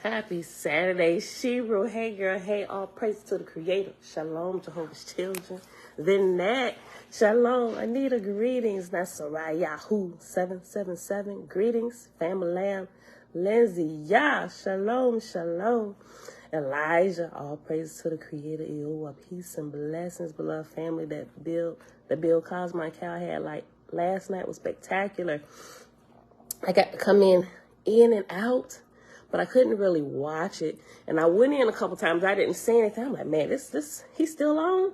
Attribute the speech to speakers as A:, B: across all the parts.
A: Happy Saturday, Shiro. Hey, girl. Hey, all praise to the Creator. Shalom, Jehovah's children. Then that, Shalom, Anita, greetings. That's Yahoo 777. Greetings, family. Lindsay, Yah, Shalom, Shalom. Elijah, all praise to the Creator. Eoah, peace and blessings, beloved family. That Bill Cosmo and Cal had like last night was spectacular. I got to come in and out, but I couldn't really watch it. And I went in a couple times. I didn't say anything. I'm like, man, he's still on?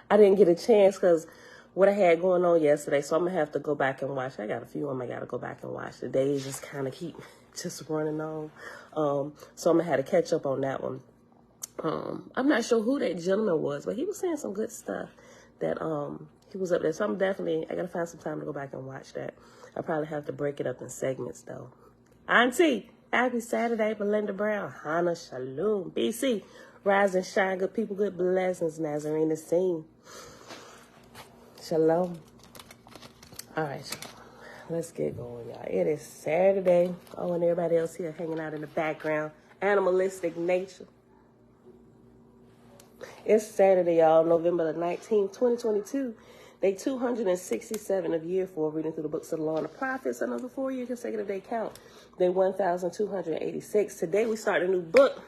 A: I didn't get a chance because what I had going on yesterday. So I'm going to have to go back and watch. I got a few of them I got to go back and watch. The days just kind of keep just running on. So I'm going to have to catch up on that one. I'm not sure who that gentleman was, but he was saying some good stuff that he was up there. So I got to find some time to go back and watch that. I probably have to break it up in segments, though. Auntie, happy Saturday, Belinda Brown. Hannah, Shalom. BC, rise and shine, good people, good blessings. Nazarene the scene. Shalom. All right, let's get going, y'all. It is Saturday. Oh, and everybody else here hanging out in the background. Animalistic nature. It's Saturday, y'all, November the 19th, 2022. Day 267 of year 4, reading through the books of the law and the prophets. Another 4-year consecutive day count. Day 1286. Today we start a new book.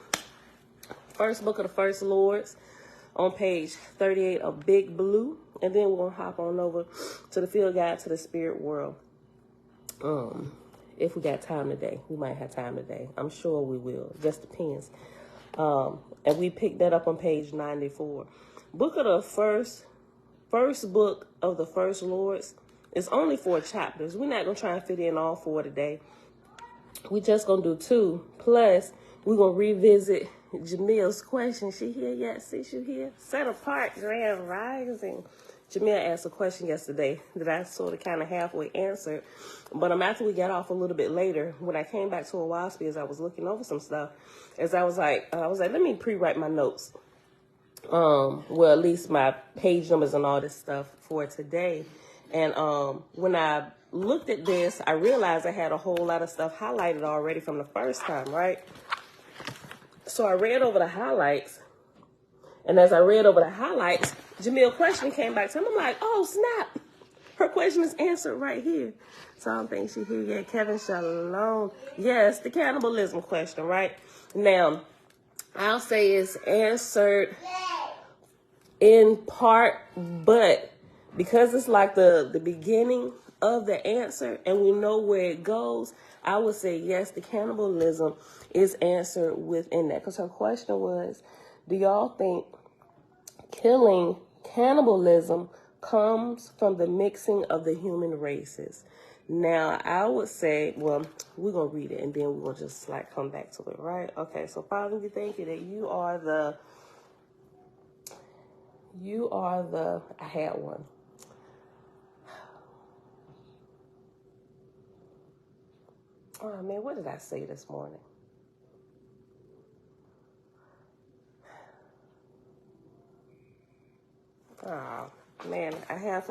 A: First book of the First Lords on page 38 of Big Blue. And then we're going to hop on over to the field guide to the spirit world. If we got time today. We might have time today. I'm sure we will. Just depends. And we picked that up on page 94. Book of the first book of the First Lords is only 4 chapters. We're not going to try and fit in all 4 today. We just going to do 2. Plus, we're going to revisit Jamia's question. She here yet? See, she here? Set apart, grand rising. Jamia asked a question yesterday that I sort of kind of halfway answered. But after we got off a little bit later, when I came back to Oahspe, as I was looking over some stuff, as I was like, let me pre-write my notes. Well, at least my page numbers and all this stuff for today. And when I looked at this, I realized I had a whole lot of stuff highlighted already from the first time, right? So I read over the highlights. And as I read over the highlights, Jamia's question came back to me. I'm like, oh, snap. Her question is answered right here. So I don't think she here yet. Kevin, Shalom. Yes, the cannibalism question, right? Now, I'll say it's answered in part, but because it's like the beginning of the answer and we know where it goes, I would say yes, the cannibalism is answered within that. Because her question was, do y'all think cannibalism comes from the mixing of the human races? Now, I would say, well, we're going to read it and then we're going to just like come back to it, right? Okay, so Father, we thank you that you are the, I had one. Oh, man, what did I say this morning? Oh, man, I had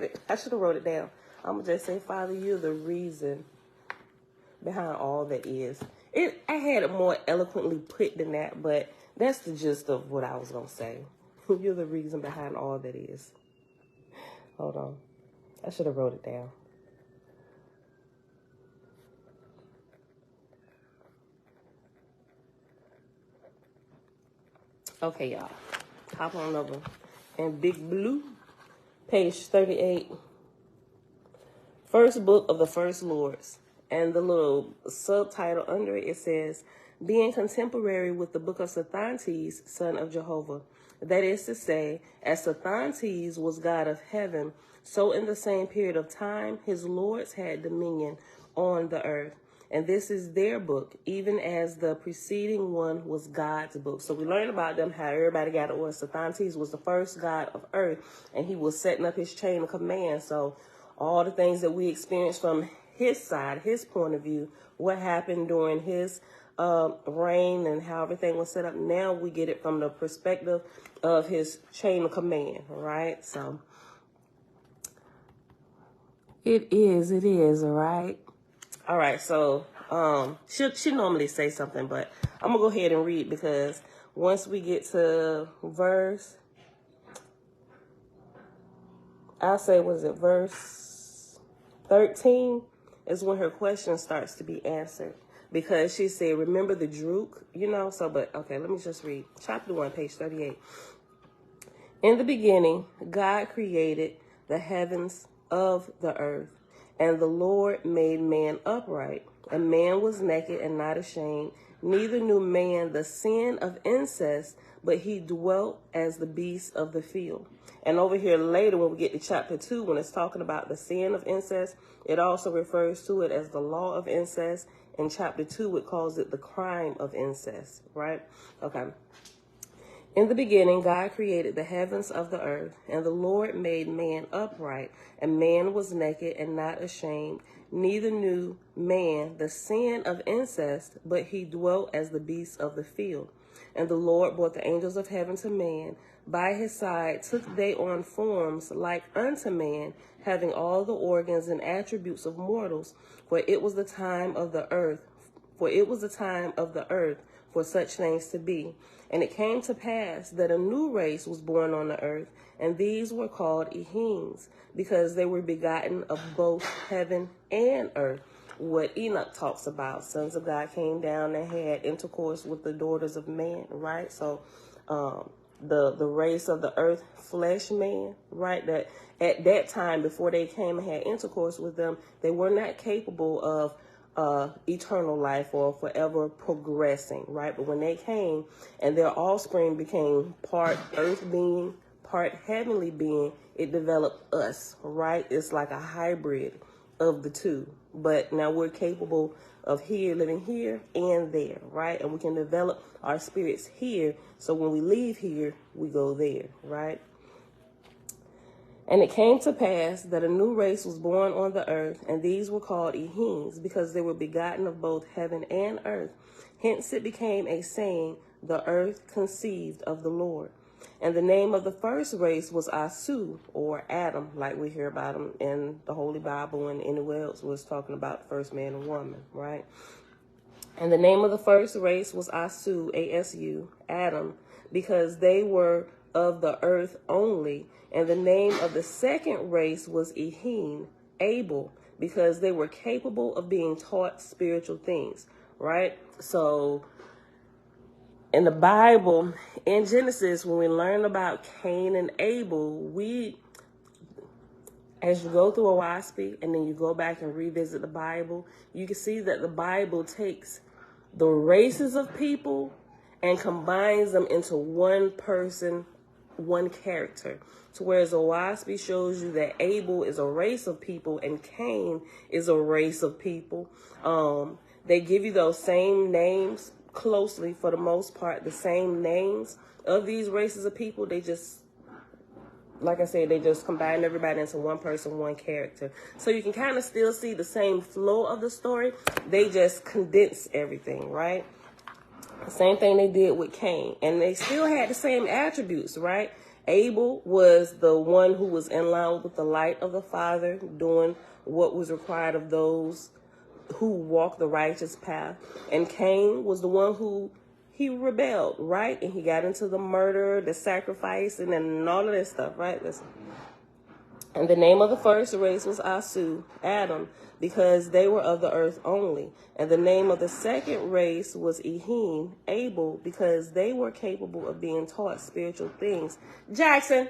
A: it. I should have wrote it down. I'm going to just say, Father, you're the reason behind all that is. I had it more eloquently put than that, but that's the gist of what I was going to say. You're the reason behind all that is. Hold on. I should have wrote it down. Okay, y'all. Hop on over. And Big Blue, page 38. First book of the First Lords. And the little subtitle under it, it says, being contemporary with the book of Sathantes, son of Jehovah. That is to say, as Sathantes was God of heaven, so in the same period of time, his lords had dominion on the earth. And this is their book, even as the preceding one was God's book. So we learned about them, how everybody got it was. Sathantes was the first God of earth, and he was setting up his chain of command. So all the things that we experienced from his side, his point of view, what happened during his reign and how everything was set up. Now we get it from the perspective of his chain of command, right? So it is, all right? All right, so She normally say something, but I'm gonna go ahead and read, because once we get to verse, I'll say, was it verse 13, is when her question starts to be answered. Because she said, remember the drook, you know? So, but, okay, let me just read. Chapter 1, page 38. In the beginning, God created the heavens of the earth, and the Lord made man upright. And man was naked and not ashamed, neither knew man the sin of incest, but he dwelt as the beasts of the field. And over here later, when we get to chapter 2, when it's talking about the sin of incest, it also refers to it as the law of incest. In chapter 2, it calls it the crime of incest, right? Okay. In the beginning, God created the heavens of the earth, and the Lord made man upright, and man was naked and not ashamed, neither knew man the sin of incest, but he dwelt as the beasts of the field. And the Lord brought the angels of heaven to man. By his side took they on forms like unto man, having all the organs and attributes of mortals, for it was the time of the earth for such things to be. And it came to pass that a new race was born on the earth, and these were called Ehims, because they were begotten of both heaven and earth. What Enoch talks about, sons of God came down and had intercourse with the daughters of man, right? So the race of the earth, flesh man, right? That at that time, before they came and had intercourse with them, they were not capable of eternal life or forever progressing, right? But when they came and their offspring became part earth being, part heavenly being, it developed us, right? It's like a hybrid of the two. But now we're capable of living here and there, right? And we can develop our spirits here, so when we leave here, we go there, right? And it came to pass that a new race was born on the earth, and these were called Ehims, because they were begotten of both heaven and earth. Hence it became a saying, the earth conceived of the Lord. And the name of the first race was Oahspe, or Adam, like we hear about him in the Holy Bible and anywhere else was talking about the first man and woman, right? And the name of the first race was Oahspe, A-S-U, Adam, because they were of the earth only. And the name of the second race was Ehim, Abel, because they were capable of being taught spiritual things, right? So in the Bible, in Genesis, when we learn about Cain and Abel, as you go through Oahspe and then you go back and revisit the Bible, you can see that the Bible takes the races of people and combines them into one person, one character. So whereas Oahspe shows you that Abel is a race of people and Cain is a race of people, they give you those same names closely, for the most part, the same names of these races of people. They just, like I said, they just combine everybody into one person, one character. So you can kind of still see the same flow of the story. They just condense everything, right? Same thing they did with Cain. And they still had the same attributes, right? Abel was the one who was in line with the light of the Father, doing what was required of those who walked the righteous path. And Cain was the one who he rebelled, right? And he got into the murder, the sacrifice, and all of that stuff, right? Listen. And the name of the first race was Oahspe, Adam, because they were of the earth only. And the name of the second race was Ehim, Abel, because they were capable of being taught spiritual things. Jackson,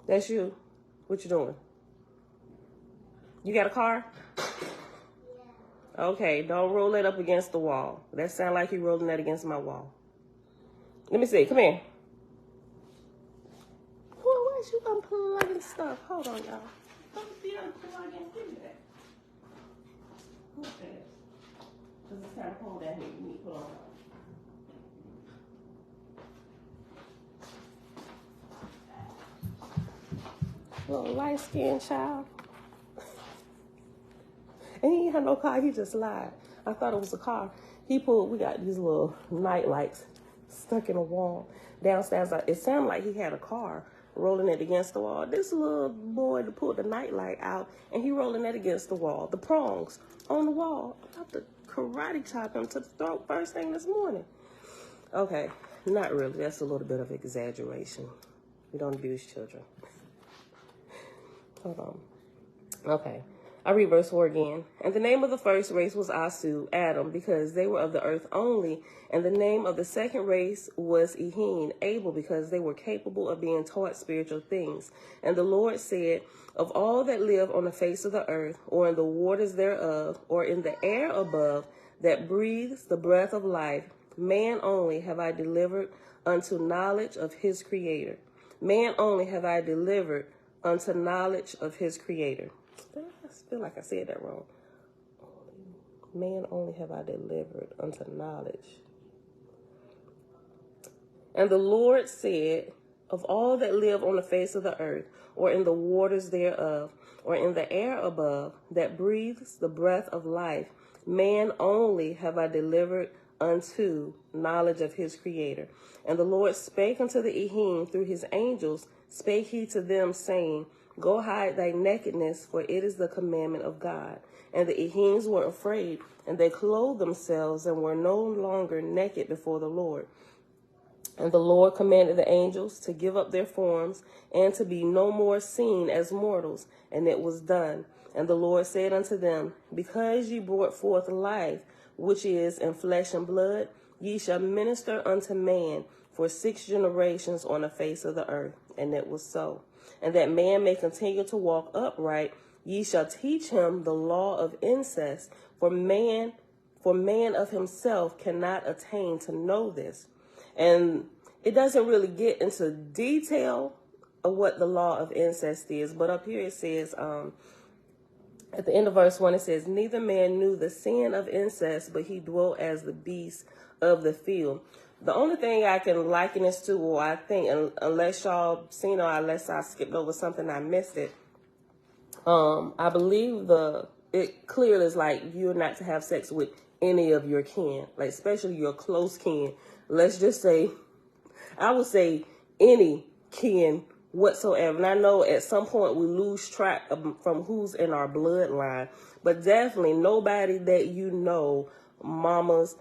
A: that's you. What you doing? You got a car? Okay, don't roll it up against the wall. That sound like you rolling that against my wall. Let me see. Come here. Why is you unplugging stuff? Hold on, y'all. Don't be unplugging. Give me that. Okay. Because it's kind of cold down here. You need to put on. Little light-skinned child. And he ain't had no car, he just lied. I thought it was a car. We got these little night lights stuck in a wall downstairs. It sounded like he had a car, rolling it against the wall. This little boy pulled the nightlight out, and he rolling it against the wall. The prongs on the wall. I'm about to karate chop him to the throat first thing this morning. Okay, not really. That's a little bit of exaggeration. We don't abuse children. Hold on. Okay. I read verse 4 again. And the name of the first race was Oahspe, Adam, because they were of the earth only. And the name of the second race was Ehin, Abel, because they were capable of being taught spiritual things. And the Lord said, of all that live on the face of the earth, or in the waters thereof, or in the air above, that breathes the breath of life, man only have I delivered unto knowledge of his Creator. Man only have I delivered unto knowledge of his Creator. I feel like I said that wrong. Man only have I delivered unto knowledge. And the Lord said, of all that live on the face of the earth, or in the waters thereof, or in the air above, that breathes the breath of life, man only have I delivered unto knowledge of his Creator. And the Lord spake unto the Ehin through his angels, spake he to them, saying, go hide thy nakedness, for it is the commandment of God. And the Ehins were afraid, and they clothed themselves, and were no longer naked before the Lord. And the Lord commanded the angels to give up their forms, and to be no more seen as mortals. And it was done. And the Lord said unto them, because ye brought forth life, which is in flesh and blood, ye shall minister unto man for 6 generations on the face of the earth. And it was so. And that man may continue to walk upright, ye shall teach him the law of incest, for man of himself cannot attain to know this. And it doesn't really get into detail of what the law of incest is, but up here it says, at the end of verse 1, it says, neither man knew the sin of incest, but he dwelt as the beast of the field. The only thing I can liken this to, or I think, unless y'all seen or unless I skipped over something, I missed it. I believe it clearly is like you're not to have sex with any of your kin, like especially your close kin. Let's just say, I would say any kin whatsoever. And I know at some point we lose track from who's in our bloodline, but definitely nobody that you know, mamas,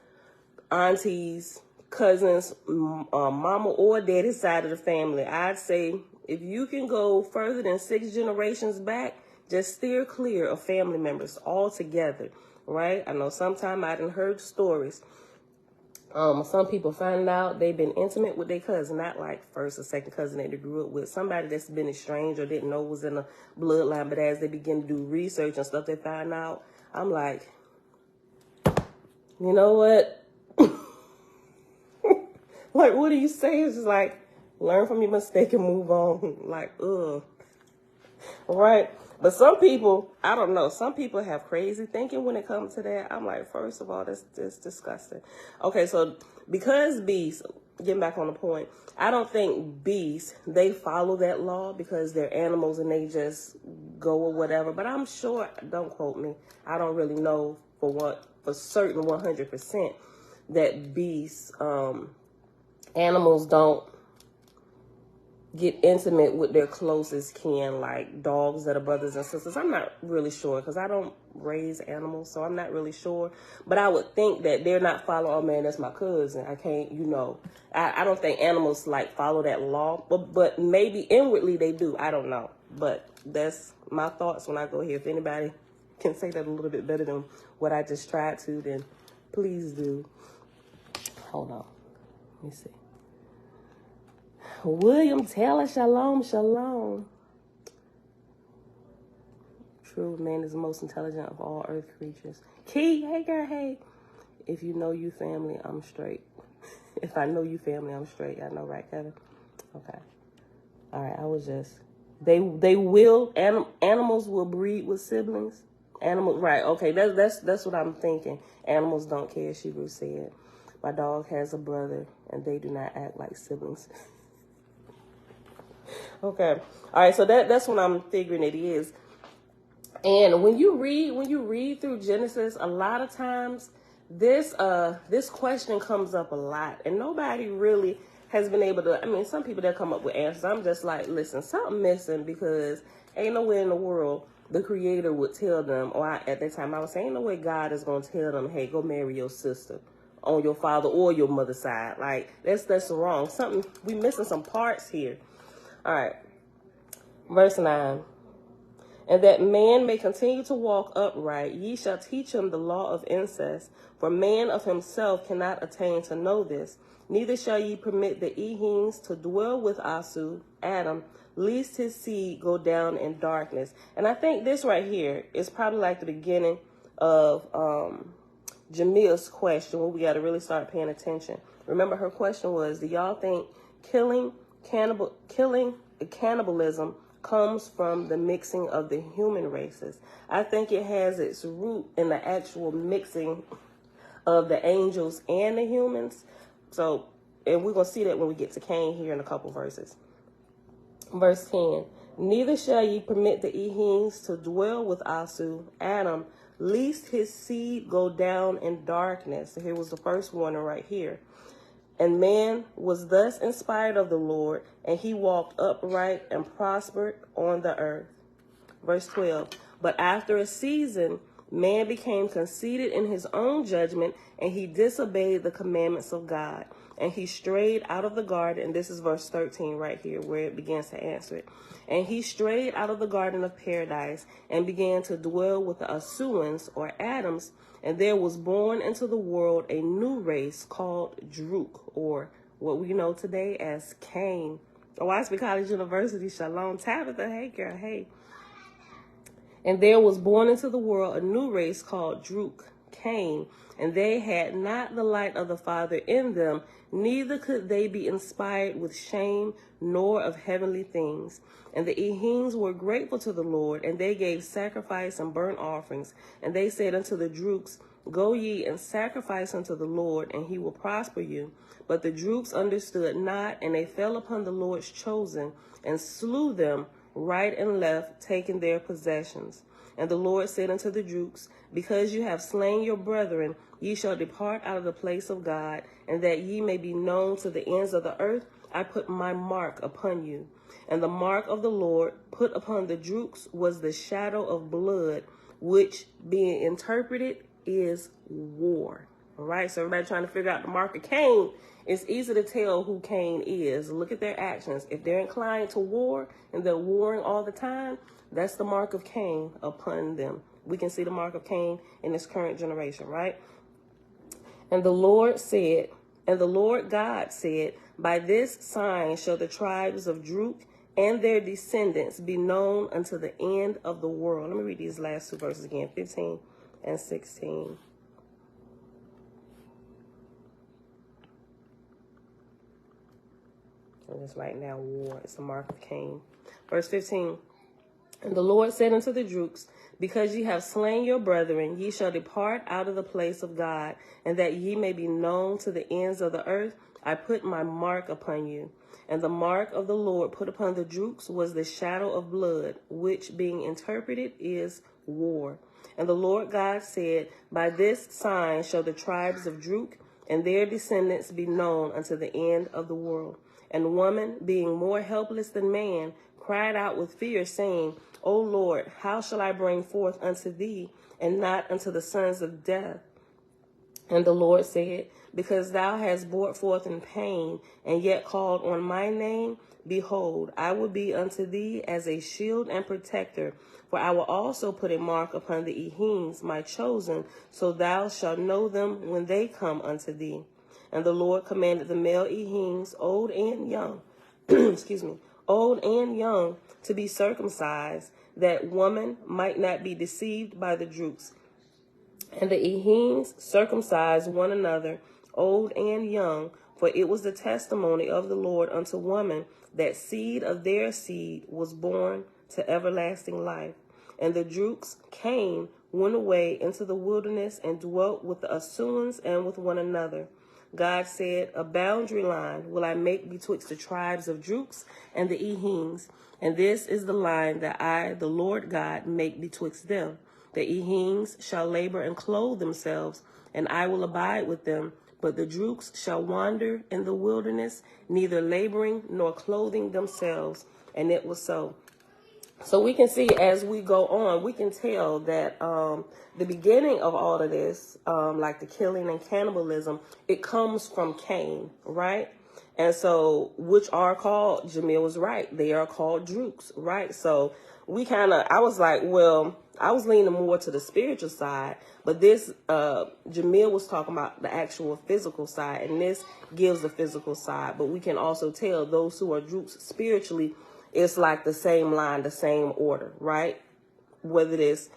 A: aunties, cousins, mama or daddy side of the family. I'd say if you can go further than 6 generations back, just steer clear of family members altogether, right? I know sometimes I done heard stories. Some people find out they've been intimate with their cousin, not like first or second cousin that they grew up with, somebody that's been estranged or didn't know was in the bloodline, but as they begin to do research and stuff, they find out. I'm like, you know what? Like, what do you say? It's just like, learn from your mistake and move on. Like, ugh. Right? But some people, I don't know, some people have crazy thinking when it comes to that. I'm like, first of all, that's disgusting. Okay, so because beasts, getting back on the point, I don't think beasts, they follow that law because they're animals and they just go or whatever. But I'm sure, don't quote me, I don't really know for certain 100% that beasts, animals don't get intimate with their closest kin, like dogs that are brothers and sisters. I'm not really sure because I don't raise animals, so I'm not really sure. But I would think that they're not following, oh man, that's my cousin. I can't, I don't think animals like follow that law, but maybe inwardly they do. I don't know. But that's my thoughts when I go here. If anybody can say that a little bit better than what I just tried to, then please do. Hold on. Let me see. William Taylor, shalom, shalom. True, man is the most intelligent of all earth creatures. Key, hey girl, hey. If you know you family, I'm straight. If I know you family, I'm straight. I know, right, Kevin? Okay. All right, I was just, animals will breed with siblings. Animals, right, okay, that's what I'm thinking. Animals don't care, Shebrew said. My dog has a brother, and they do not act like siblings. Okay. All right. So that's what I'm figuring it is. And when you read through Genesis, a lot of times this question comes up a lot, and nobody really has been able to, I mean, some people that come up with answers, I'm just like, listen, something missing, because ain't nowhere in the world the creator would tell them, or at that time I was saying, ain't no way God is going to tell them, hey, go marry your sister on your father or your mother's side. Like, that's wrong. Something, we missing some parts here. All right. Verse 9. And that man may continue to walk upright, ye shall teach him the law of incest. For man of himself cannot attain to know this. Neither shall ye permit the Ehems to dwell with Oahspe, Adam, lest his seed go down in darkness. And I think this right here is probably like the beginning of Jamia's question, where we got to really start paying attention. Remember, her question was, do y'all think cannibalism comes from the mixing of the human races? I think it has its root in the actual mixing of the angels and the humans. So, and we're going to see that when we get to Cain here in a couple verses. Verse 10, neither shall ye permit the Ehems to dwell with Oahspe, Adam, lest his seed go down in darkness. So here was the first warning right here. And man was thus inspired of the Lord, and he walked upright and prospered on the earth. Verse 12, but after a season, man became conceited in his own judgment, and he disobeyed the commandments of God. And he strayed out of the garden, and this is verse 13 right here, where it begins to answer it. And he strayed out of the garden of paradise, and began to dwell with the Asuans, or Adams, and there was born into the world a new race called Druk, or what we know today as Cain. Oahspe College University, Shalom. Tabitha, hey girl, hey. And there was born into the world a new race called Druk, Cain, and they had not the light of the Father in them, neither could they be inspired with shame, nor of heavenly things. And the Ehems were grateful to the Lord, and they gave sacrifice and burnt offerings. And they said unto the Druks, go ye and sacrifice unto the Lord, and he will prosper you. But the Druks understood not, and they fell upon the Lord's chosen, and slew them right and left, taking their possessions. And the Lord said unto the Druks, because you have slain your brethren, ye shall depart out of the place of God, and that ye may be known to the ends of the earth, I put my mark upon you. And the mark of the Lord put upon the Druks was the shadow of blood, which being interpreted is war. All right, so everybody trying to figure out the mark of Cain. It's easy to tell who Cain is. Look at their actions. If they're inclined to war and they're warring all the time, that's the mark of Cain upon them. We can see the mark of Cain in this current generation, right? And the Lord God said, by this sign shall the tribes of Druk and their descendants be known unto the end of the world. Let me read these last two verses again, 15 and 16. And it's right now war. It's the mark of Cain. Verse 15. And the Lord said unto the Druks, because ye have slain your brethren, ye shall depart out of the place of God, and that ye may be known to the ends of the earth, I put my mark upon you. And the mark of the Lord put upon the Druks was the shadow of blood, which being interpreted is war. And the Lord God said, by this sign shall the tribes of Druk and their descendants be known unto the end of the world. And woman, being more helpless than man, cried out with fear, saying, O Lord, how shall I bring forth unto thee, and not unto the sons of death? And the Lord said, because thou hast brought forth in pain, and yet called on my name, behold, I will be unto thee as a shield and protector. For I will also put a mark upon the Ehems, my chosen, so thou shalt know them when they come unto thee. And the Lord commanded the male Ehems, old and young, old and young, to be circumcised, that woman might not be deceived by the Druks. And the Ehems circumcised one another, old and young, for it was the testimony of the Lord unto woman, that seed of their seed was born to everlasting life. And the Druks went away into the wilderness, and dwelt with the Asuans and with one another. God said, a boundary line will I make betwixt the tribes of Druks and the Ehems, and this is the line that I, the Lord God, make betwixt them. The Ehems shall labor and clothe themselves, and I will abide with them, but the Droogs shall wander in the wilderness, neither laboring nor clothing themselves. And it was so. So we can see as we go on, we can tell that the beginning of all of this, like the killing and cannibalism, it comes from Cain, right? And so, which are called, Jamil was right, they are called Droogs, right? So we kind of, I was like, well, I was leaning more to the spiritual side, but this, Jamil was talking about the actual physical side, and this gives the physical side. But we can also tell those who are Droogs spiritually, it's like the same line, the same order, right? Whether it's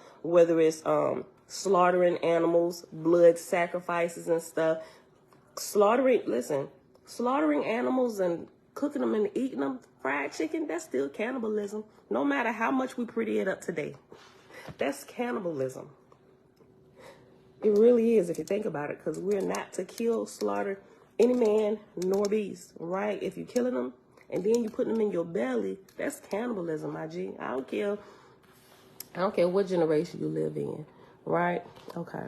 A: slaughtering animals, blood sacrifices and stuff. Slaughtering animals and cooking them and eating them, fried chicken, that's still cannibalism. No matter how much we pretty it up today. That's cannibalism. It really is if you think about it, because we're not to kill, slaughter any man nor beast, right? If you're killing them, and then you put them in your belly, that's cannibalism, my G. I don't care what generation you live in, right? Okay.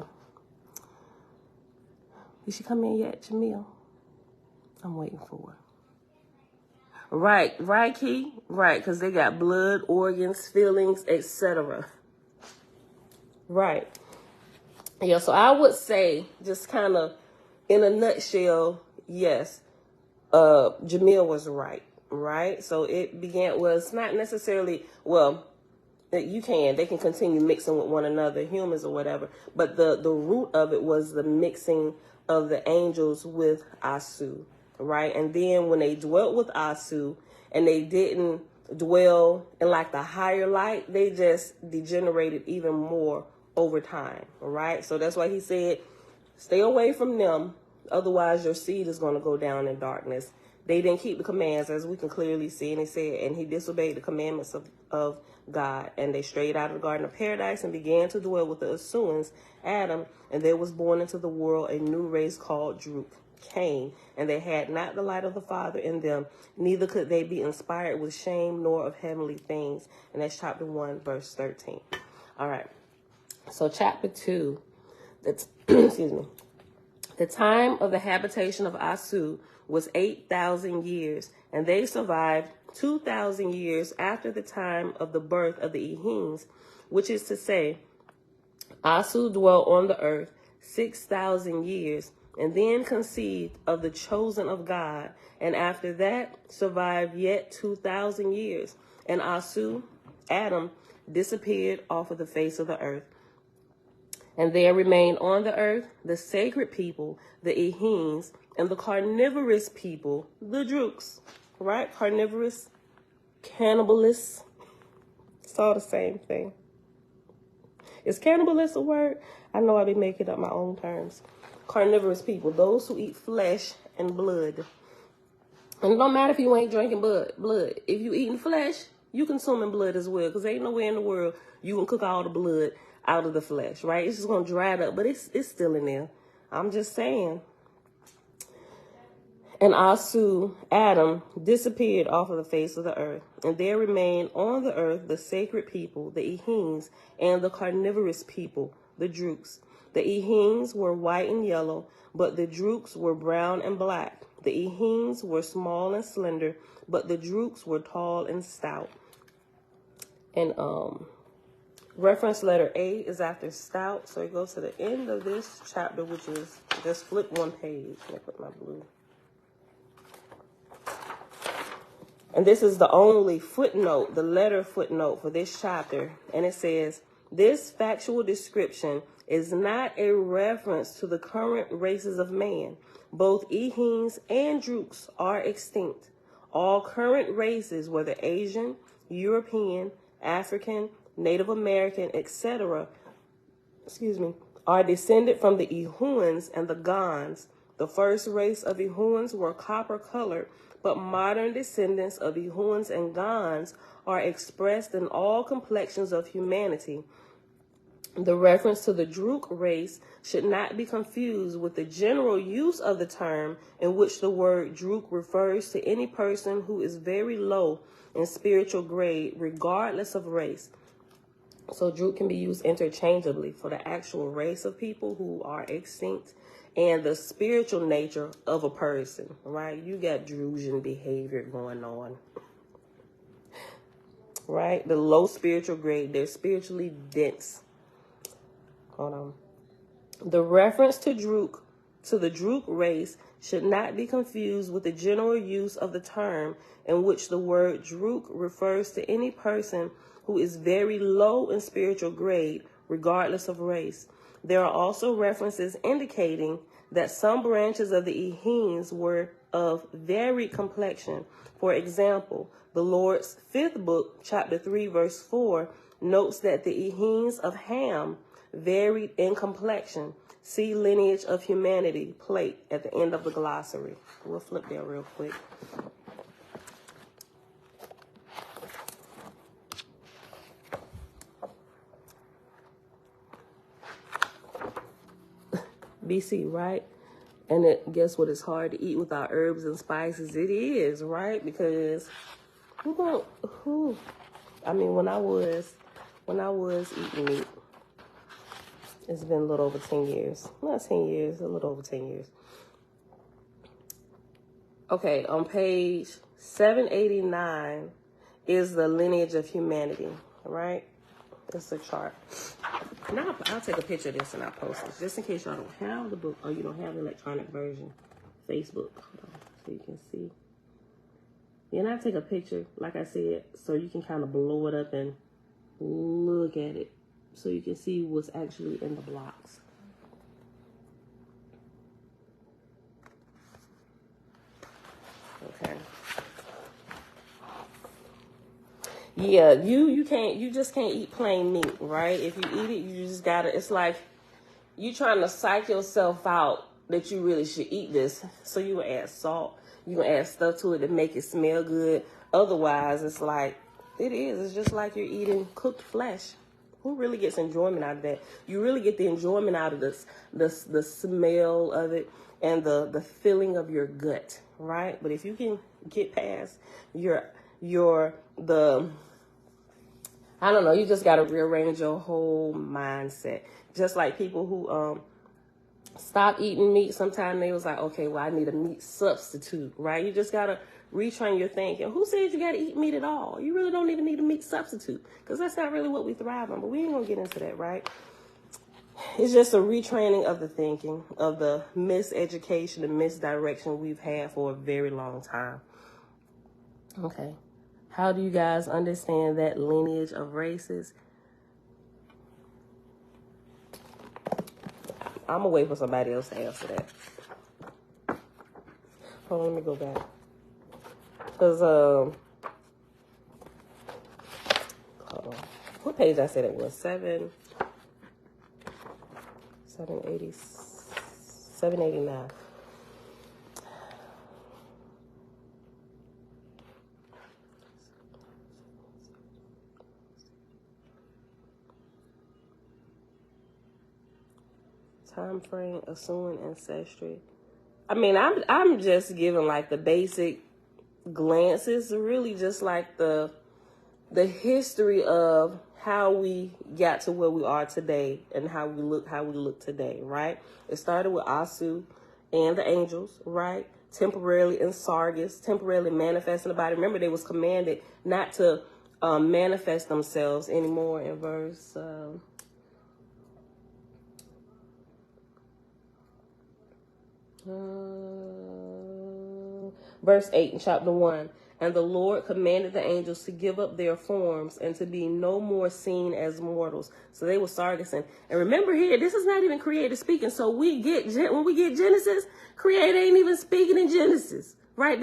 A: Did she come in yet, Jamil? I'm waiting for her. Right, Key? Right, because they got blood, organs, feelings, etc. Right. Yeah, so I would say, just kind of in a nutshell, yes, Jamil was right. Right, so it began, well, it's not necessarily, well, they can continue mixing with one another, humans or whatever, but the root of it was the mixing of the angels with Oahspe, right? And then when they dwelt with Oahspe and they didn't dwell in like the higher light, they just degenerated even more over time, right? So that's why he said, stay away from them, otherwise your seed is going to go down in darkness. They didn't keep the commands, as we can clearly see. And he said, and he disobeyed the commandments of God. And they strayed out of the Garden of Paradise and began to dwell with the Asuans, Adam. And there was born into the world a new race called Droog, Cain. And they had not the light of the Father in them, neither could they be inspired with shame nor of heavenly things. And that's chapter 1, verse 13. All right. So chapter 2, that's, excuse me. The time of the habitation of Oahspe was 8,000 years, and they survived 2,000 years after the time of the birth of the Ehems, which is to say, Oahspe dwelt on the earth 6,000 years, and then conceived of the chosen of God, and after that survived yet 2,000 years, and Oahspe, Adam, disappeared off of the face of the earth. And there remained on the earth the sacred people, the Ehems, and the carnivorous people, the Droogs, right? Carnivorous, cannibalists, it's all the same thing. Is cannibalist a word? I know I be making up my own terms. Carnivorous people, those who eat flesh and blood. And it don't matter if you ain't drinking blood. If you eating flesh, you consuming blood as well, because ain't nowhere in the world you can cook all the blood out of the flesh, right? It's just going to dry it up, but it's still in there. I'm just saying. And Oahspe, Adam, disappeared off of the face of the earth, and there remained on the earth the sacred people, the Ehems, and the carnivorous people, the Droogs. The Ehems were white and yellow, but the Droogs were brown and black. The Ehems were small and slender, but the Droogs were tall and stout. And reference letter A is after stout, so it goes to the end of this chapter, which is just flip one page. Let me put my blue. And this is the only footnote, the letter footnote for this chapter. And it says, this factual description is not a reference to the current races of man. Both Ehems and Droogs are extinct. All current races, whether Asian, European, African, Native American, etc., are descended from the Ehuans and the Gons. The first race of Ehuans were copper-colored, but modern descendants of Ehuans and Gons are expressed in all complexions of humanity. The reference to the Droog race should not be confused with the general use of the term, in which the word Droog refers to any person who is very low in spiritual grade, regardless of race. So Droog can be used interchangeably for the actual race of people who are extinct and the spiritual nature of a person, right? You got Drusian behavior going on, right? The low spiritual grade, they're spiritually dense. Hold on. The reference to the Druk race should not be confused with the general use of the term, in which the word Druk refers to any person who is very low in spiritual grade, regardless of race. There are also references indicating that some branches of the Ehines were of varied complexion. For example, the Lord's 5th book, chapter 3, verse 4, notes that the Ehines of Ham varied in complexion. See Lineage of Humanity plate at the end of the glossary. We'll flip there real quick. BC, right? And guess what? It's hard to eat without herbs and spices. It is, right? Because I mean, when I was eating meat, it's been a little over 10 years. Not 10 years, a little over 10 years. Okay, on page 789 is the Lineage of Humanity, right? It's a chart. Now, I'll take a picture of this and I'll post it, just in case y'all don't have the book or you don't have the electronic version. Facebook, hold on, so you can see. And I'll take a picture, like I said, so you can kind of blow it up and look at it, so you can see what's actually in the blocks. Okay. Yeah, you just can't eat plain meat, right? If you eat it, you just gotta, it's like you trying to psych yourself out that you really should eat this. So you can add salt, you can add stuff to it to make it smell good. Otherwise, it's like, it's just like you're eating cooked flesh. Who really gets enjoyment out of that? You really get the enjoyment out of the smell of it and the feeling of your gut, right? But if you can get past I don't know, you just got to rearrange your whole mindset. Just like people who stop eating meat, sometimes they was like, okay, well, I need a meat substitute, right? You just got to retrain your thinking. Who said you got to eat meat at all? You really don't even need a meat substitute, because that's not really what we thrive on. But we ain't going to get into that, right? It's just a retraining of the thinking, of the miseducation and misdirection we've had for a very long time. Okay. How do you guys understand that lineage of races? I'm going to wait for somebody else to answer that. Hold on, let me go back. Because, hold on. What page I said it was? 789. Time frame, assuming ancestry. I mean, I'm just giving like the basic glances, really just like the history of how we got to where we are today and how we look today, right? It started with Oahspe and the angels, right? Temporarily in Sargas, temporarily manifesting the body. Remember, they was commanded not to manifest themselves anymore in verse verse 8 in chapter 1. And the Lord commanded the angels to give up their forms and to be no more seen as mortals. So they were Sargas. And remember here, this is not even creator speaking. So when we get Genesis, creator ain't even speaking in Genesis, right?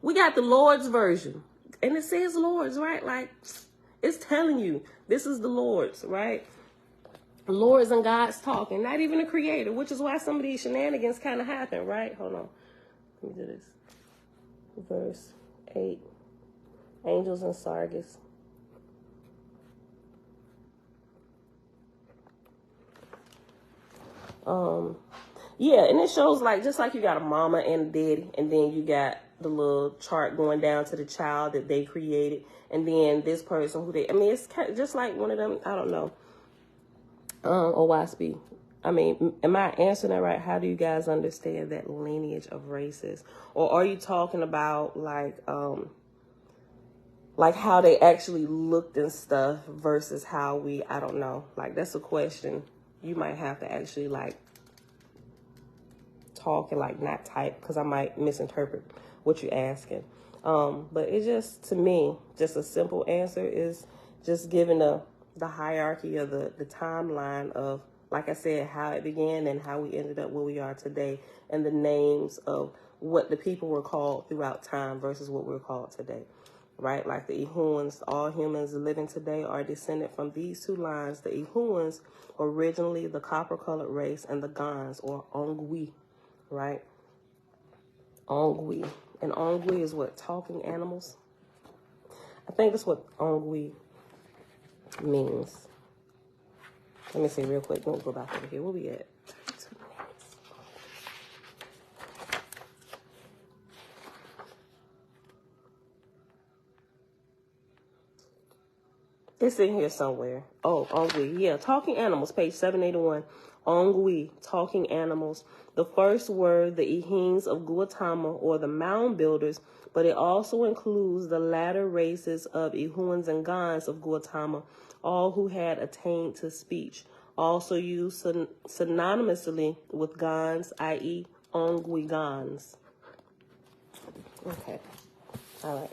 A: We got the Lord's version. And it says Lord's, right? Like, it's telling you, this is the Lord's, right? Lords and gods talking, not even a creator, which is why some of these shenanigans kind of happen, right? Hold on. Let me do this. Verse 8. Angels and Sargas. Yeah, and it shows like, just like you got a mama and a daddy, and then you got the little chart going down to the child that they created, and then this person it's kind of just like one of them, I don't know. Oahspe. I mean, am I answering that right? How do you guys understand that lineage of races? Or are you talking about like how they actually looked and stuff versus how we, I don't know. Like, that's a question you might have to actually like talk and like not type, because I might misinterpret what you're asking. But it just, to me, just a simple answer is just giving the hierarchy of the timeline of, like I said, how it began and how we ended up where we are today, and the names of what the people were called throughout time versus what we're called today. Right? Like the Ehuans, all humans living today are descended from these two lines. The Ehuans, originally the copper-colored race, and the Gans, or Ongwi, right? Ongwi. And Ongwi is what? Talking animals? I think that's what Ongwi means. Let me see real quick. Don't go back over here. Where we at? 32 minutes. It's in here somewhere. Oh, Ongwi. Yeah, talking animals, page 781. Ongwi, talking animals. The first were the Ehins of Gautama, or the mound builders, but it also includes the latter races of Ehuans and Gans of Gautama, all who had attained to speech. Also used synonymously with Gans, i.e. Ongwi Gans. Okay. All right.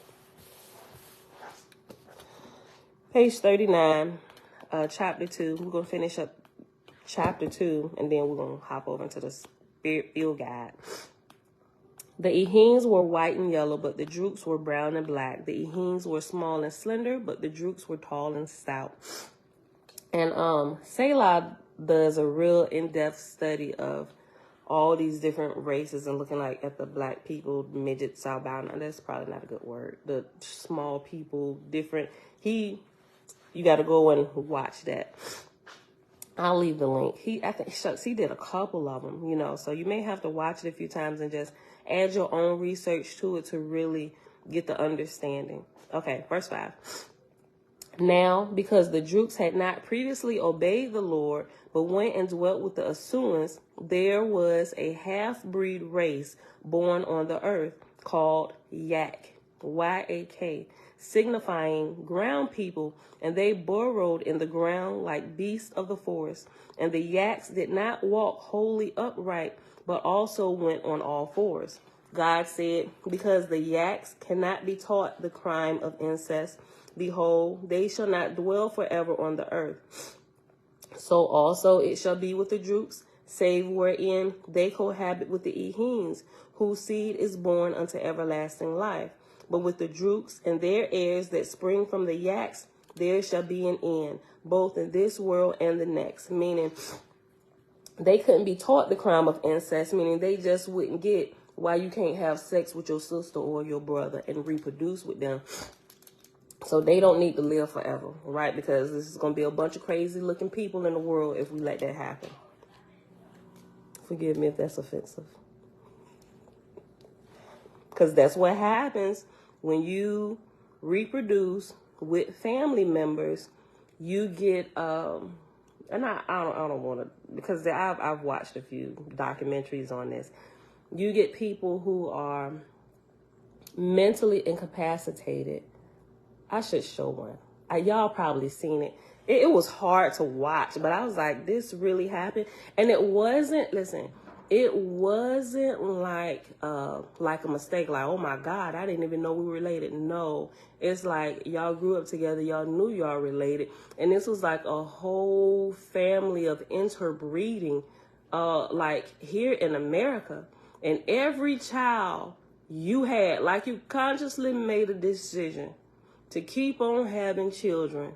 A: Page 39, chapter 2. We're going to finish up chapter 2, and then we're going to hop over into the spirit field guide. The Ehins were white and yellow, but the Drooks were brown and black. The Ehins were small and slender, but the Drooks were tall and stout. And Selah does a real in-depth study of all these different races and looking like at the black people, midgets, southbound. That's probably not a good word. The small people, different. You got to go and watch that. I'll leave the link. I think shucks, he did a couple of them, you know, so you may have to watch it a few times and just add your own research to it to really get the understanding. Okay, verse 5. Now, because the Drooks had not previously obeyed the Lord, but went and dwelt with the Asuans, there was a half-breed race born on the earth called Yak, Y-A-K, signifying ground people, and they burrowed in the ground like beasts of the forest. And the Yaks did not walk wholly upright, but also went on all fours. God said, because the Yaks cannot be taught the crime of incest, behold, they shall not dwell forever on the earth. So also it shall be with the Drooks, save wherein they cohabit with the Ehins, whose seed is born unto everlasting life. But with the Drooks and their heirs that spring from the Yaks, there shall be an end, both in this world and the next. Meaning, they couldn't be taught the crime of incest, meaning they just wouldn't get why you can't have sex with your sister or your brother and reproduce with them. So they don't need to live forever, right? Because this is going to be a bunch of crazy looking people in the world if we let that happen. Forgive me if that's offensive. Because that's what happens when you reproduce with family members. You get, and I don't want to, because I've watched a few documentaries on this. You get people who are mentally incapacitated. I should show one. Y'all probably seen it. It was hard to watch, but I was like, this really happened. And it wasn't, listen, it wasn't like a mistake, like, oh my God, I didn't even know we were related. No, it's like y'all grew up together, y'all knew y'all related. And this was like a whole family of interbreeding, like here in America. And every child you had, like you consciously made a decision to keep on having children.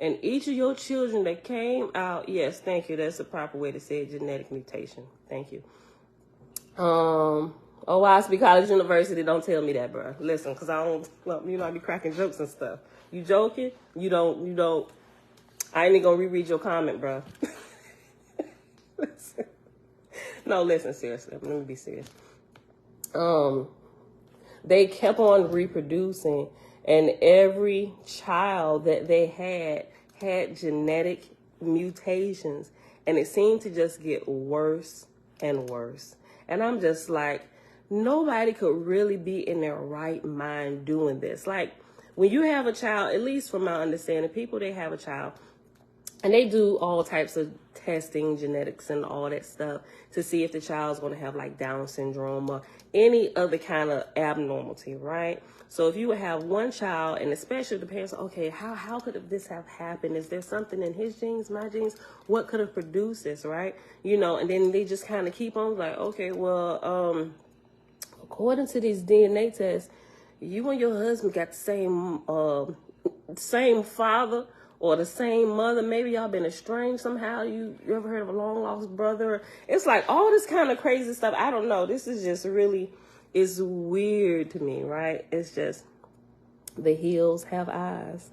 A: And each of your children that came out, yes, thank you. That's the proper way to say it, genetic mutation. Thank you. Oahspe College University, don't tell me that, bro. Listen, because I don't, well, you know, I be cracking jokes and stuff. You joking? You don't. I ain't gonna reread your comment, bro. Listen. No, listen, seriously. Let me be serious. They kept on reproducing, and every child that they had genetic mutations. And it seemed to just get worse and worse. And I'm just like, nobody could really be in their right mind doing this. Like, when you have a child, at least from my understanding, people, they have a child, and they do all types of testing, genetics, and all that stuff to see if the child's going to have like Down syndrome or any other kind of abnormality, right? So if you would have one child, and especially the parents, okay, how could this have happened? Is there something in his genes, my genes? What could have produced this, right? You know, and then they just kind of keep on like, okay, well, according to these DNA tests, you and your husband got the same father or the same mother. Maybe y'all been estranged somehow. You ever heard of a long lost brother? It's like all this kind of crazy stuff. I don't know. This is just really, it's weird to me, right? It's just, the hills have eyes.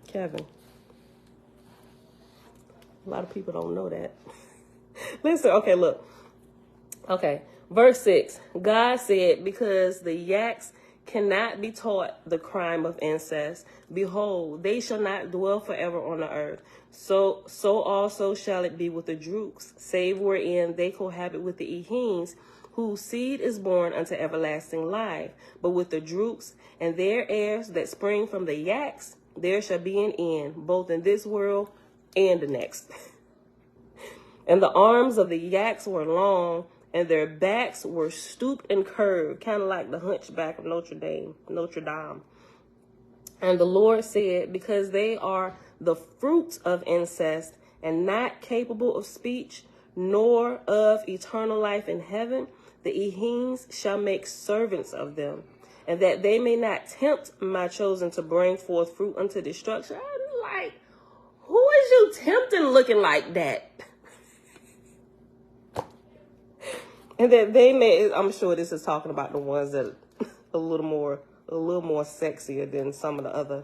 A: Kevin. A lot of people don't know that. Listen, okay, look. Okay, verse 6. God said, because the yaks cannot be taught the crime of incest, behold, they shall not dwell forever on the earth. So also shall it be with the drooks, save wherein they cohabit with the Ehenes, whose seed is born unto everlasting life. But with the drooks and their heirs that spring from the yaks, there shall be an end, both in this world and the next. And the arms of the yaks were long, and their backs were stooped and curved, kind of like the hunchback of Notre Dame. And the Lord said, because they are the fruits of incest and not capable of speech, nor of eternal life in heaven, the Ehenes shall make servants of them, and that they may not tempt my chosen to bring forth fruit unto destruction. I'm like, who is you tempting looking like that? And that they may, I'm sure this is talking about the ones that are a little more sexier than some of the other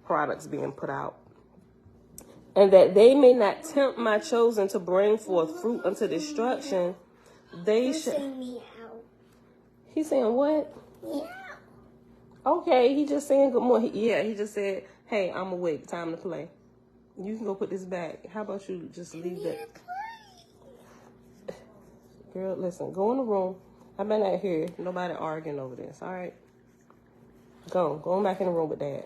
A: products being put out. And that they may not tempt my chosen to bring forth fruit unto destruction, they shall. He's saying what? Yeah. Okay, he just saying good morning. He just said, hey, I'm awake, time to play. You can go put this back. How about you just leave that? Girl, listen, go in the room. I better not hear nobody arguing over this, all right? Go on back in the room with Dad.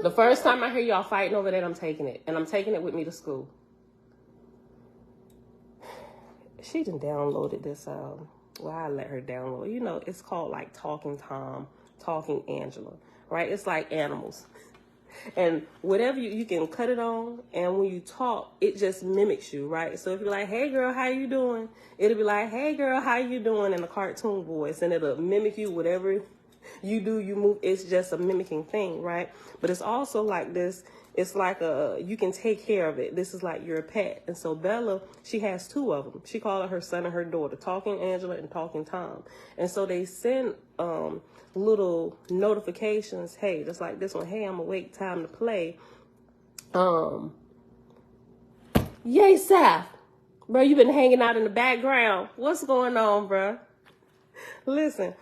A: The first time I hear y'all fighting over that, I'm taking it. And I'm taking it with me to school. She done downloaded this, well, I let her download. You know, it's called like Talking Tom, Talking Angela, right? It's like animals. And whatever you can cut it on, and when you talk, it just mimics you, right? So if you're like, hey girl, how you doing? It'll be like, hey girl, how you doing, in a cartoon voice, and it'll mimic you, whatever you do, you move. It's just a mimicking thing, right? But it's also like this. It's like you can take care of it. This is like your pet. And so Bella, she has two of them. She called her son and her daughter, Talking Angela and Talking Tom. And so they send little notifications. Hey, just like this one. Hey, I'm awake, time to play. Yay, Saf. Bro, you been hanging out in the background. What's going on, bro? Listen,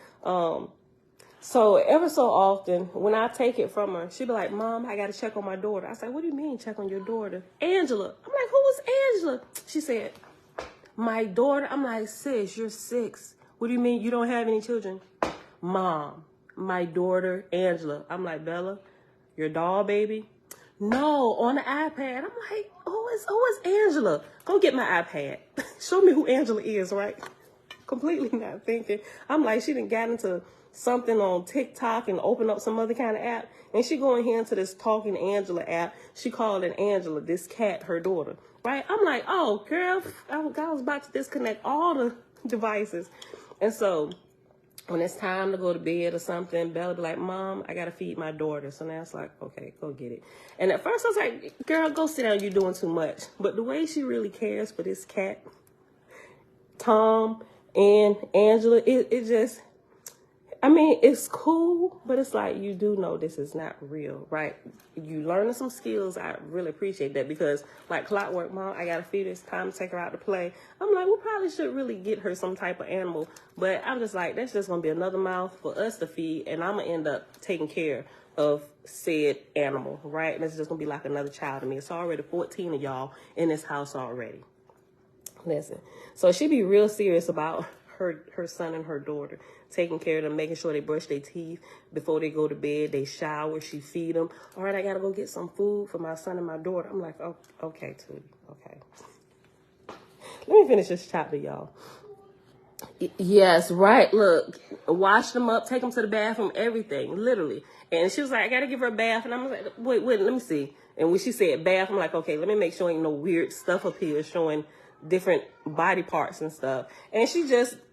A: so ever so often, when I take it from her, she'll be like, Mom, I got to check on my daughter. I say, what do you mean check on your daughter? Angela. I'm like, who is Angela? She said, my daughter. I'm like, sis, you're 6. What do you mean you don't have any children? Mom, my daughter, Angela. I'm like, Bella, your doll baby? No, on the iPad. I'm like, who is Angela? Go get my iPad. Show me who Angela is, right? Completely not thinking. I'm like, she done got into something on TikTok and open up some other kind of app. And she going here into this Talking Angela app. She called it Angela, this cat, her daughter. Right? I'm like, oh, girl, I was about to disconnect all the devices. And so when it's time to go to bed or something, Bella be like, Mom, I got to feed my daughter. So now it's like, okay, go get it. And at first I was like, girl, go sit down. You're doing too much. But the way she really cares for this cat, Tom and Angela, it just, I mean, it's cool, but it's like, you do know this is not real, right? You learning some skills. I really appreciate that, because like Clockwork Mom, I got to feed her. It's time to take her out to play. I'm like, we probably should really get her some type of animal, but I'm just like, that's just going to be another mouth for us to feed, and I'm going to end up taking care of said animal, right? And it's just going to be like another child to me. It's already 14 of y'all in this house already. Listen, so she be real serious about her son and her daughter, taking care of them, making sure they brush their teeth before they go to bed, they shower, she feed them. All right, I gotta go get some food for my son and my daughter. I'm like, oh, okay, Tootie, okay. Let me finish this chapter, y'all. Yes, right. Look, wash them up, take them to the bathroom, everything, literally. And she was like, I gotta give her a bath, and I'm like, wait, let me see. And when she said bath, I'm like, okay, let me make sure ain't no weird stuff up here showing different body parts and stuff. And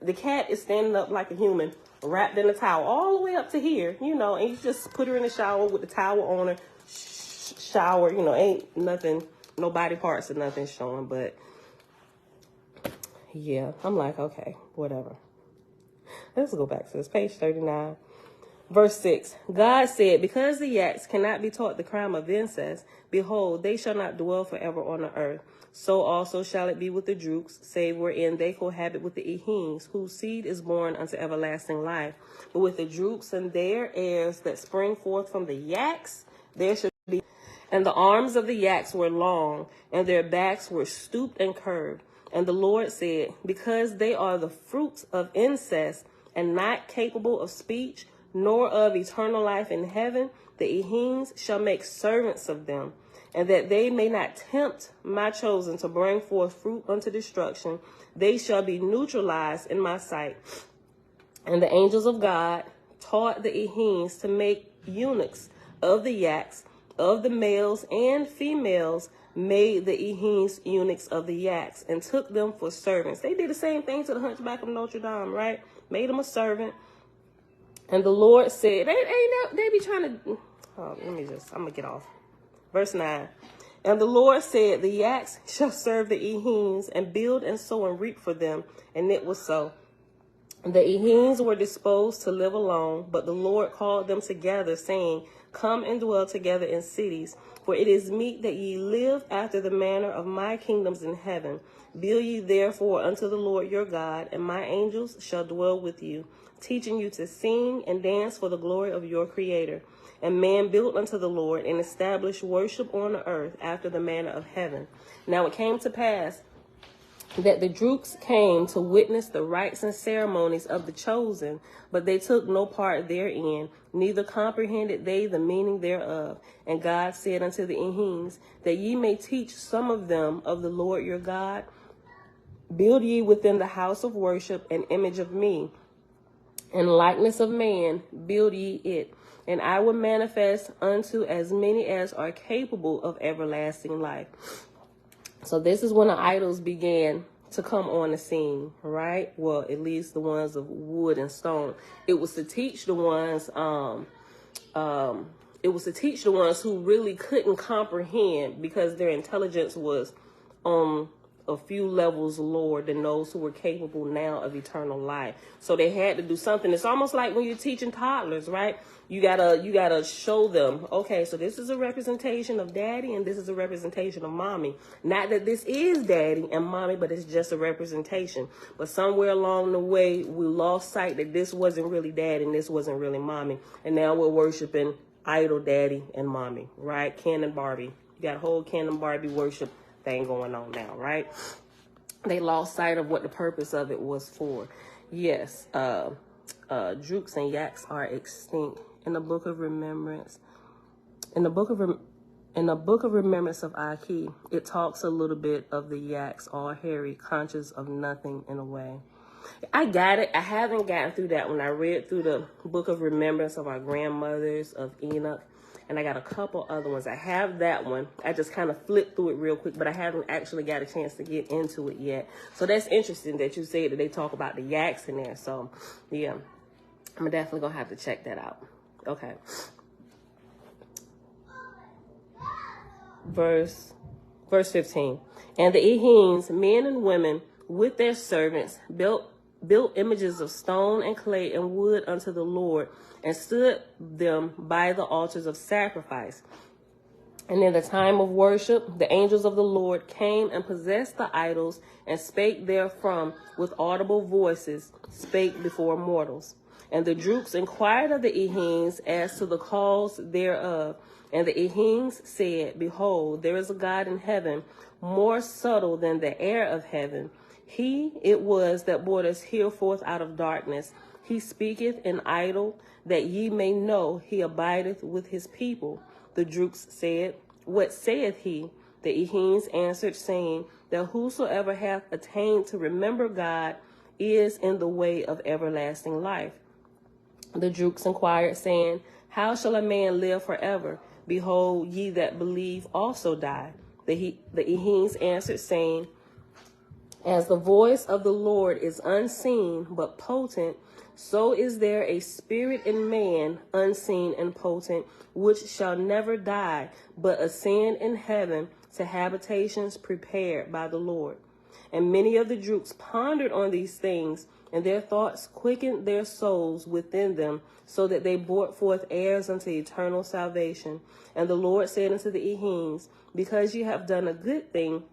A: the cat is standing up like a human, wrapped in a towel all the way up to here, you know, and you just put her in the shower with the towel on her, shower, you know, ain't nothing, no body parts or nothing showing. But yeah, I'm like, okay, whatever. Let's go back to this, page 39. Verse 6, God said, because the yaks cannot be taught the crime of incest, behold, they shall not dwell forever on the earth. So also shall it be with the drooks, save wherein they cohabit with the eheens, whose seed is born unto everlasting life. But with the drooks and their heirs that spring forth from the yaks, there shall be. And the arms of the yaks were long, and their backs were stooped and curved. And the Lord said, because they are the fruits of incest, and not capable of speech, nor of eternal life in heaven, the eheens shall make servants of them, and that they may not tempt my chosen to bring forth fruit unto destruction, they shall be neutralized in my sight. And the angels of God taught the eheens to make eunuchs of the yaks, of the males and females made the eheens eunuchs of the yaks, and took them for servants. They did the same thing to the Hunchback of Notre Dame, right? Made him a servant. And the Lord said, they be trying to, I'm going to get off. Verse 9. And the Lord said, the yaks shall serve the eheens, and build and sow and reap for them. And it was so. The eheens were disposed to live alone, but the Lord called them together, saying, come and dwell together in cities, for it is meet that ye live after the manner of my kingdoms in heaven. Build ye therefore unto the Lord your God, and my angels shall dwell with you, teaching you to sing and dance for the glory of your Creator. And man built unto the Lord and established worship on the earth after the manner of heaven. Now it came to pass that the drooks came to witness the rites and ceremonies of the chosen, but they took no part therein, neither comprehended they the meaning thereof. And God said unto the eheens, that ye may teach some of them of the Lord your God, build ye within the house of worship an image of me, in likeness of man, build ye it. And I will manifest unto as many as are capable of everlasting life. So this is when the idols began to come on the scene, right? Well, at least the ones of wood and stone. It was to teach the ones, who really couldn't comprehend, because their intelligence was a few levels lower than those who were capable now of eternal life. So they had to do something. It's almost like when you're teaching toddlers, right? You gotta show them, okay, so this is a representation of daddy and this is a representation of mommy. Not that this is daddy and mommy, but it's just a representation. But somewhere along the way, we lost sight that this wasn't really daddy and this wasn't really mommy. And now we're worshiping idol daddy and mommy, right? Ken and Barbie. You got a whole Ken and Barbie worship thing going on now, right? They lost sight of what the purpose of it was for. Yes, drooks and yaks are extinct. In the book of remembrance, in the book of remembrance of Aki, it talks a little bit of the yaks, all hairy, conscious of nothing in a way. I got it. I haven't gotten through that one. I read through the book of remembrance of our grandmothers, of Enoch, and I got a couple other ones. I have that one. I just kind of flipped through it real quick, but I haven't actually got a chance to get into it yet. So that's interesting that you said that they talk about the yaks in there. So yeah, I'm definitely gonna have to check that out. Okay. Verse 15. And the eheens, men and women, with their servants, built built images of stone and clay and wood unto the Lord, and stood them by the altars of sacrifice. And in the time of worship, the angels of the Lord came and possessed the idols, and spake therefrom with audible voices, spake before mortals. And the Drooks inquired of the Ehings as to the cause thereof. And the Ehings said, Behold, there is a God in heaven, more subtle than the air of heaven. He it was that brought us hereforth out of darkness. He speaketh in idle, that ye may know he abideth with his people. The Drooks said, What saith he? The Ehings answered, saying, That whosoever hath attained to remember God is in the way of everlasting life. The Drooks inquired, saying, How shall a man live forever? Behold, ye that believe also die. The Ehings answered, saying, As the voice of the Lord is unseen but potent, so is there a spirit in man, unseen and potent, which shall never die, but ascend in heaven to habitations prepared by the Lord. And many of the Drooks pondered on these things, and their thoughts quickened their souls within them, so that they brought forth heirs unto eternal salvation. And the Lord said unto the Ehings, Because ye have done a good thing,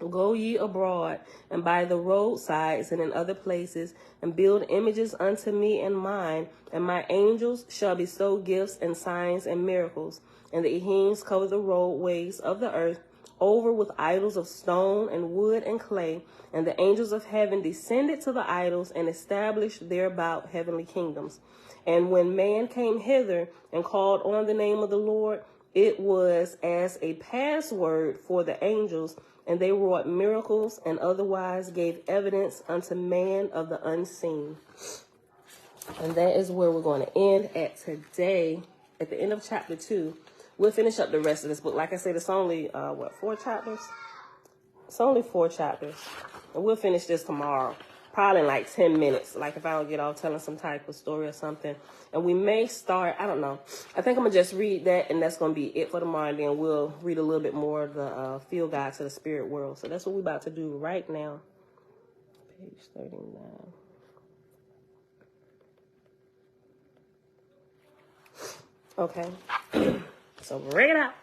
A: go ye abroad, and by the roadsides and in other places, and build images unto me and mine, and my angels shall bestow gifts and signs and miracles. And the Ehings covered the roadways of the earth over with idols of stone and wood and clay, and the angels of heaven descended to the idols and established thereabout heavenly kingdoms. And when man came hither and called on the name of the Lord, it was as a password for the angels, and they wrought miracles and otherwise gave evidence unto man of the unseen. And that is where we're going to end at today, at the end of chapter 2. We'll finish up the rest of this book. Like I said, it's only, 4 chapters? It's only 4 chapters. And we'll finish this tomorrow, probably in like 10 minutes, like if I don't get off telling some type of story or something. And we may start, I don't know. I think I'm going to just read that, and that's going to be it for tomorrow. And then we'll read a little bit more of the Field Guide to the Spirit World. So that's what we're about to do right now. Page 39. Okay. So bring it out.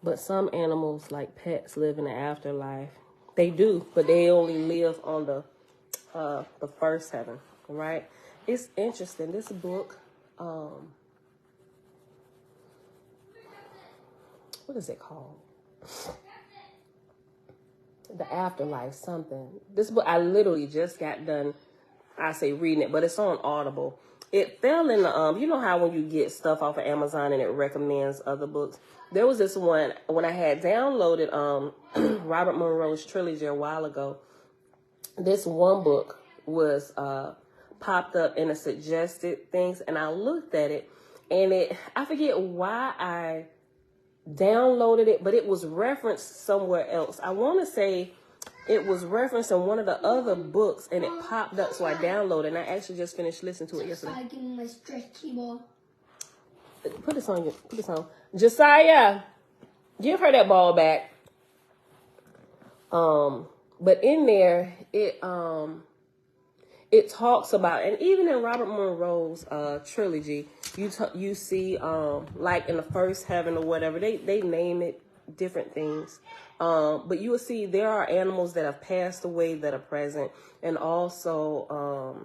A: But some animals, like pets, live in the afterlife. They do, but they only live on the first heaven, right? It's interesting. This book, what is it called? The Afterlife something. This book, I literally just got done, I say reading it, but it's on Audible. It fell in the, you know how when you get stuff off of Amazon and it recommends other books? There was this one, when I had downloaded Robert Monroe's trilogy a while ago, this one book was popped up in the suggested things, and I looked at it, and I forget why I downloaded it, but it was referenced somewhere else. I want to say it was referenced in one of the other books, and it popped up, so I downloaded it, and I actually just finished listening to it yesterday.
B: I give my stretch keyboard.
A: Put this on. Put this on. Josiah, give her that ball back. But in there, it talks about, and even in Robert Monroe's trilogy, you see like in the first heaven or whatever, they name it different things. But you will see there are animals that have passed away that are present, and also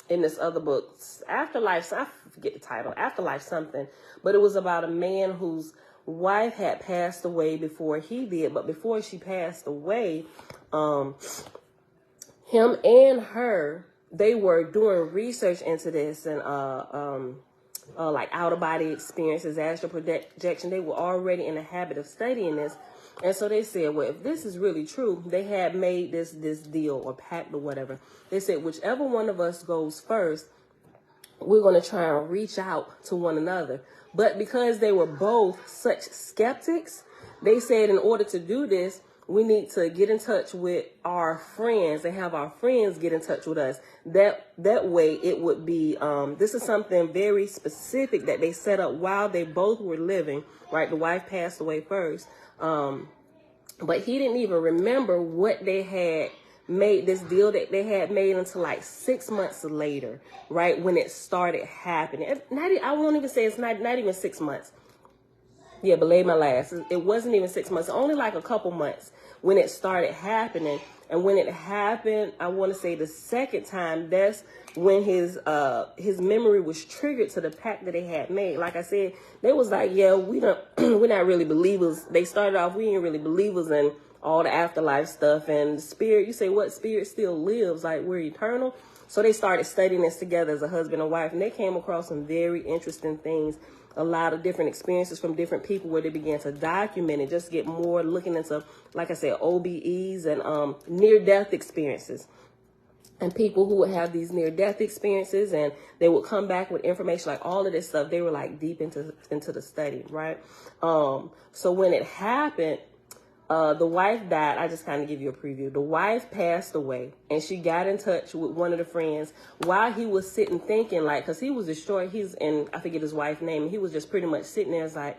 A: in this other book, Afterlife, I forget the title, Afterlife something, but it was about a man whose wife had passed away before he did, but before she passed away, him and her, they were doing research into this, and like out-of-body experiences, astral projection. They were already in the habit of studying this. And so they said, well, if this is really true, they had made this deal or pact or whatever. They said, whichever one of us goes first, we're going to try and reach out to one another. But because they were both such skeptics, they said in order to do this, we need to get in touch with our friends and have our friends get in touch with us. That way it would be, this is something very specific that they set up while they both were living, right? The wife passed away first. But he didn't even remember what they had made this deal that they had made until like 6 months later, right, when it started happening. I won't even say it's not even 6 months. Yeah, belay my last. It wasn't even 6 months, only like a couple months when it started happening. And when it happened, I want to say the second time, that's when his memory was triggered to the pact that they had made. Like I said, they was like, yeah, we're not really believers. They started off, we ain't really believers in all the afterlife stuff and the spirit. You say, what spirit still lives? Like, we're eternal. So they started studying this together as a husband and wife, and they came across some very interesting things, a lot of different experiences from different people where they began to document and just get more looking into, like I said, OBEs and near-death experiences. And people who would have these near-death experiences, and they would come back with information, like all of this stuff, they were like deep into the study, right? So when it happened, the wife died. I just kind of give you a preview. The wife passed away, and she got in touch with one of the friends while he was sitting thinking, like, because he was distraught. I forget his wife's name, and he was just pretty much sitting there, like,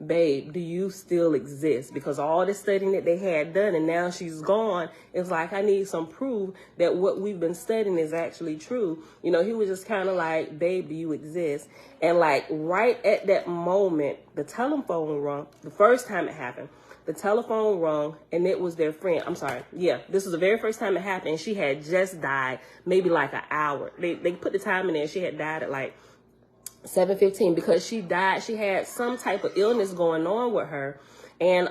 A: babe, do you still exist? Because all the studying that they had done, and now she's gone, it's like, I need some proof that what we've been studying is actually true. You know, he was just kind of like, babe, do you exist? And like right at that moment, the telephone rung. The first time it happened, the telephone rung, and it was their friend. I'm sorry. Yeah, this was the very first time it happened. And she had just died, maybe like an hour. They put the time in there. She had died at like 7:15 because she died. She had some type of illness going on with her. And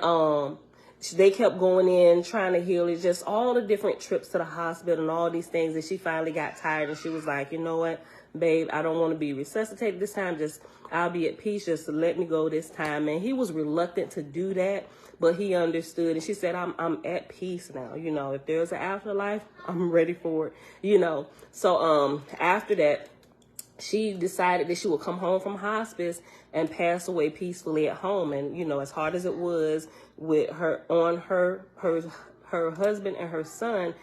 A: they kept going in, trying to heal it, just all the different trips to the hospital and all these things. And she finally got tired, and she was like, you know what, babe, I don't want to be resuscitated this time. Just, I'll be at peace. Just to let me go this time. And he was reluctant to do that, but he understood. And she said, I'm at peace now. You know, if there's an afterlife, I'm ready for it, you know. So after that, she decided that she would come home from hospice and pass away peacefully at home. And, you know, as hard as it was with her husband and her son,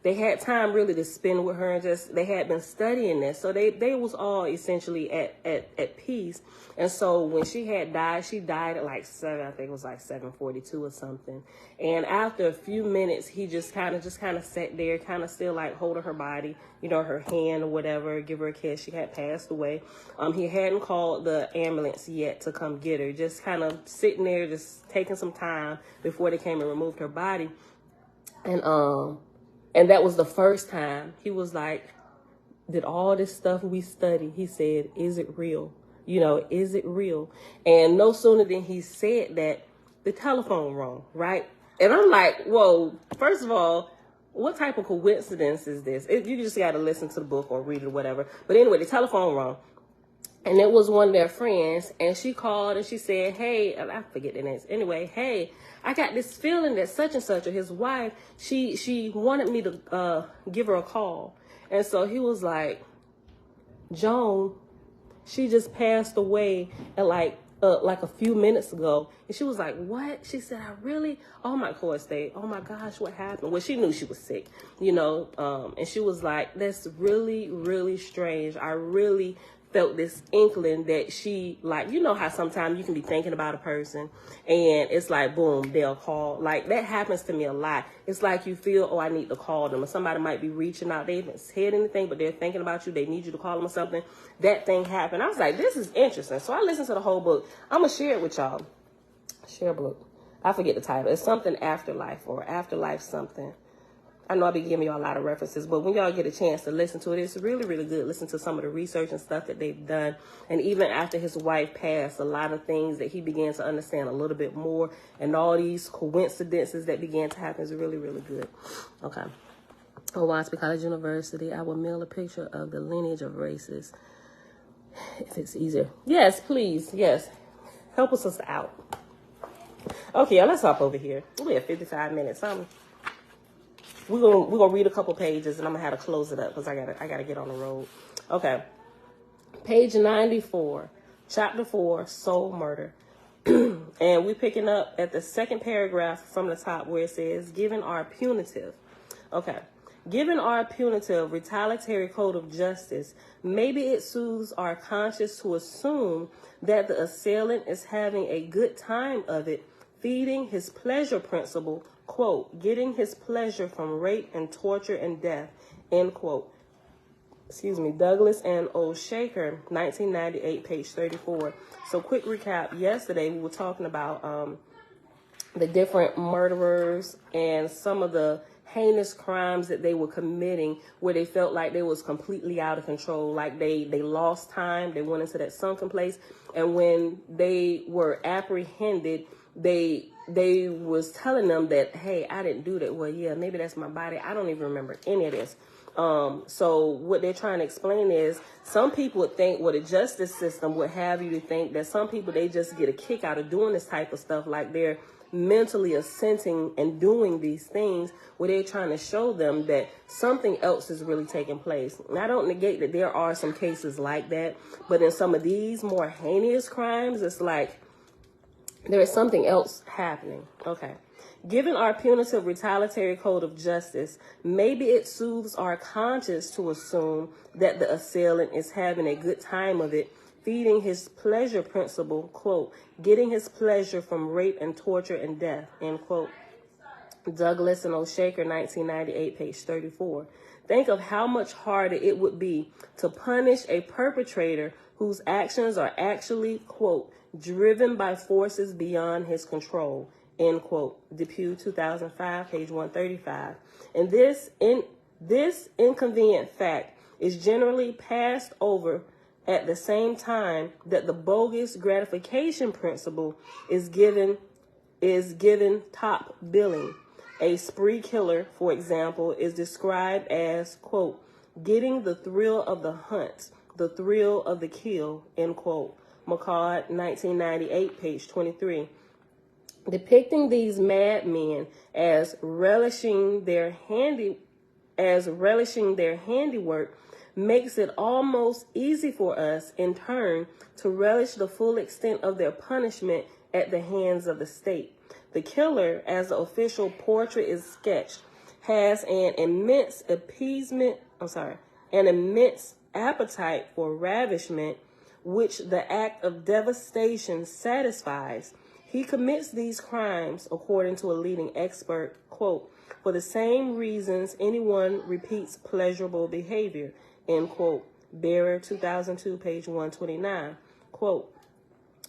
A: they had time really to spend with her, and just, they had been studying this. So they was all essentially at peace. And so when she died at like 7, I think it was like 7:42 or something. And after a few minutes, he just kind of sat there, kind of still like holding her body, you know, her hand or whatever, give her a kiss. She had passed away. He hadn't called the ambulance yet to come get her, just kind of sitting there, just taking some time before they came and removed her body. And that was the first time he was like, did all this stuff we study, he said, is it real? You know, is it real? And no sooner than he said that, the telephone rang, right? And I'm like, whoa, first of all, what type of coincidence is this? You just got to listen to the book or read it or whatever. But anyway, the telephone rang. And it was one of their friends, and she called and she said, hey, I forget the names. Anyway, hey, I got this feeling that such and such, or his wife, she wanted me to give her a call. And so he was like, Joan, she just passed away at like a few minutes ago. And she was like, what? She said, oh my gosh, what happened? Well, she knew she was sick, you know, and she was like, that's really, really strange. I really felt this inkling that she, like, you know how sometimes you can be thinking about a person and it's like, boom, they'll call. Like, that happens to me a lot. It's like you feel, oh, I need to call them. Or somebody might be reaching out. They haven't said anything, but they're thinking about you. They need you to call them or something. That thing happened. I was like, this is interesting. So I listened to the whole book. I'm going to share it with y'all. Share a book. I forget the title. It's something afterlife or afterlife something. I know I'll be giving y'all a lot of references, but when y'all get a chance to listen to it, it's really, really good. Listen to some of the research and stuff that they've done. And even after his wife passed, a lot of things that he began to understand a little bit more, and all these coincidences that began to happen is really, really good. Okay. Oahspe College University, I will mail a picture of the lineage of races. If it's easier. Yes, please. Yes. Help us out. Okay, let's hop over here. We have 55 minutes. We're gonna read a couple pages, and I'm gonna have to close it up because I gotta get on the road. Okay, page 94, chapter 4, soul murder, and we're picking up at the second paragraph from the top where it says, "Given our punitive." Okay, given our punitive retaliatory code of justice, maybe it soothes our conscience to assume that the assailant is having a good time of it, feeding his pleasure principle quote, getting his pleasure from rape and torture and death, end quote. Excuse me, Douglas and Oahspe, 1998, page 34. So quick recap, yesterday we were talking about the different murderers and some of the heinous crimes that they were committing where they felt like they was completely out of control, like they lost time, they went into that sunken place, and when they were apprehended, they was telling them that, hey, I didn't do that. Well, yeah, maybe that's my body. I don't even remember any of this. So what they're trying to explain is some people would think, well, the justice system would have you to think that some people, they just get a kick out of doing this type of stuff, like they're mentally assenting and doing these things where they're trying to show them that something else is really taking place. And I don't negate that there are some cases like that, but in some of these more heinous crimes, it's like there is something else happening. Okay. Given our punitive retaliatory code of justice, maybe it soothes our conscience to assume that the assailant is having a good time of it, feeding his pleasure principle, quote, getting his pleasure from rape and torture and death, end quote. Douglas and Oahspe, 1998, page 34. Think of how much harder it would be to punish a perpetrator whose actions are actually, quote, driven by forces beyond his control, end quote. Depew, 2005, page 135. And this inconvenient fact is generally passed over at the same time that the bogus gratification principle is given top billing. A spree killer, for example, is described as, quote, getting the thrill of the hunt, the thrill of the kill, end quote. McCall, 1998, page 23. Depicting these madmen as relishing their handiwork makes it almost easy for us, in turn, to relish the full extent of their punishment at the hands of the state. The killer, as the official portrait is sketched, has an immense appetite for ravishment, which the act of devastation satisfies. He commits these crimes, according to a leading expert, quote, for the same reasons anyone repeats pleasurable behavior, end quote. Bearer, 2002, page 129, quote,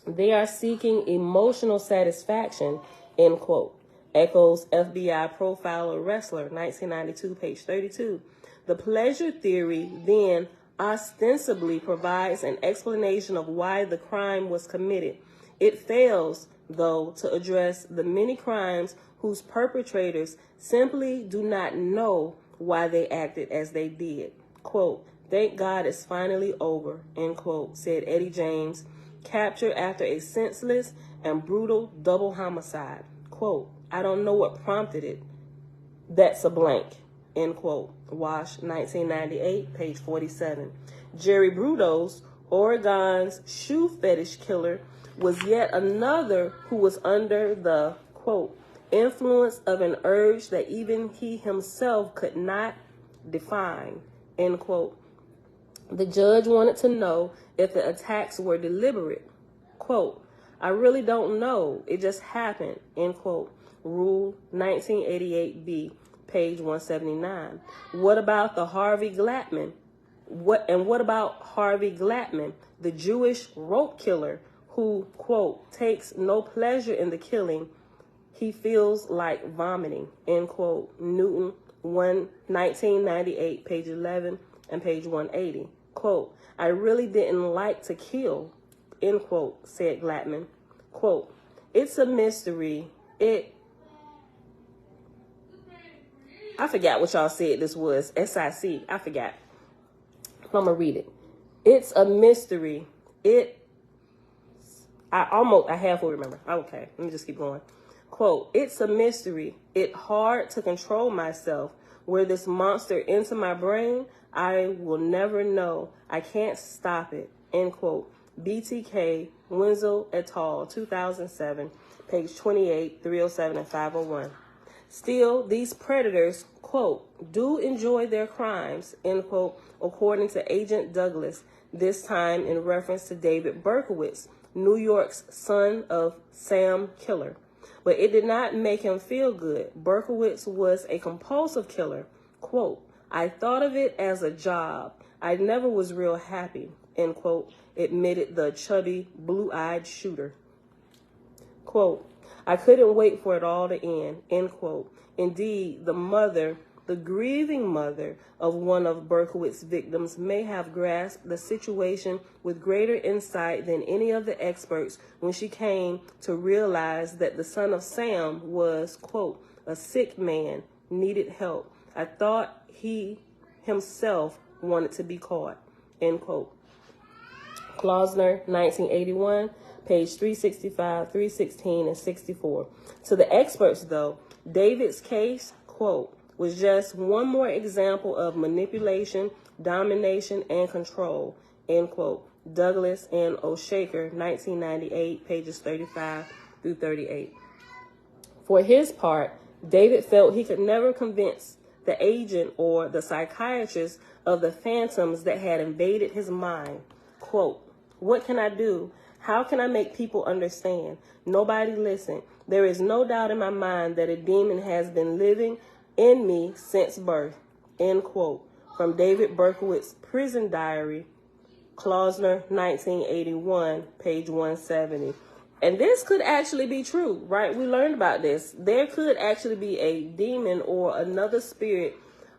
A: they are seeking emotional satisfaction, end quote. Echoes FBI profiler wrestler, 1992, page 32. The pleasure theory then ostensibly provides an explanation of why the crime was committed. It fails, though, to address the many crimes whose perpetrators simply do not know why they acted as they did. Quote, thank God it's finally over, end quote, said Eddie James, captured after a senseless and brutal double homicide. Quote, I don't know what prompted it. That's a blank, end quote. Wash, 1998, page 47. Jerry Brudos, Oregon's shoe fetish killer, was yet another who was under the, quote, influence of an urge that even he himself could not define, end quote. The judge wanted to know if the attacks were deliberate. Quote, I really don't know. It just happened, end quote. Rule 1988B, page 179. What about the Harvey Glattman? What about Harvey Glattman, the Jewish rope killer who, quote, takes no pleasure in the killing? He feels like vomiting, end quote. Newton, 1998, page 11 and page 180. Quote, I really didn't like to kill, end quote, said Glattman. Quote, it's a mystery. I forgot what y'all said this was. SIC. I forgot. I'm going to read it. It's a mystery. I halfway remember. Okay, let me just keep going. Quote, it's a mystery. It's hard to control myself. Where this monster into my brain, I will never know. I can't stop it, end quote. BTK, Wenzel et al., 2007, page 28, 307 and 501. Still, these predators, quote, do enjoy their crimes, end quote, according to Agent Douglas, this time in reference to David Berkowitz, New York's son of Sam Killer. but it did not make him feel good. Berkowitz was a compulsive killer. Quote, I thought of it as a job. I never was real happy, end quote, admitted the chubby, blue-eyed shooter. Quote, I couldn't wait for it all to end quote. Indeed, the grieving mother of one of Berkowitz's victims may have grasped the situation with greater insight than any of the experts when she came to realize that the son of Sam was, quote, a sick man, needed help. I thought he himself wanted to be caught, end quote. Klausner, 1981, page 365, 316, and 64. To the experts, though, David's case, quote, was just one more example of manipulation, domination, and control, end quote. Douglas and O'Shaker, 1998, pages 35 through 38. For his part, David felt he could never convince the agent or the psychiatrist of the phantoms that had invaded his mind. Quote, what can I do? How can I make people understand? Nobody listen. There is no doubt in my mind that a demon has been living in me since birth, end quote. From David Berkowitz's prison diary, Klausner, 1981, page 170. And this could actually be true, right? We learned about this. There could actually be a demon or another spirit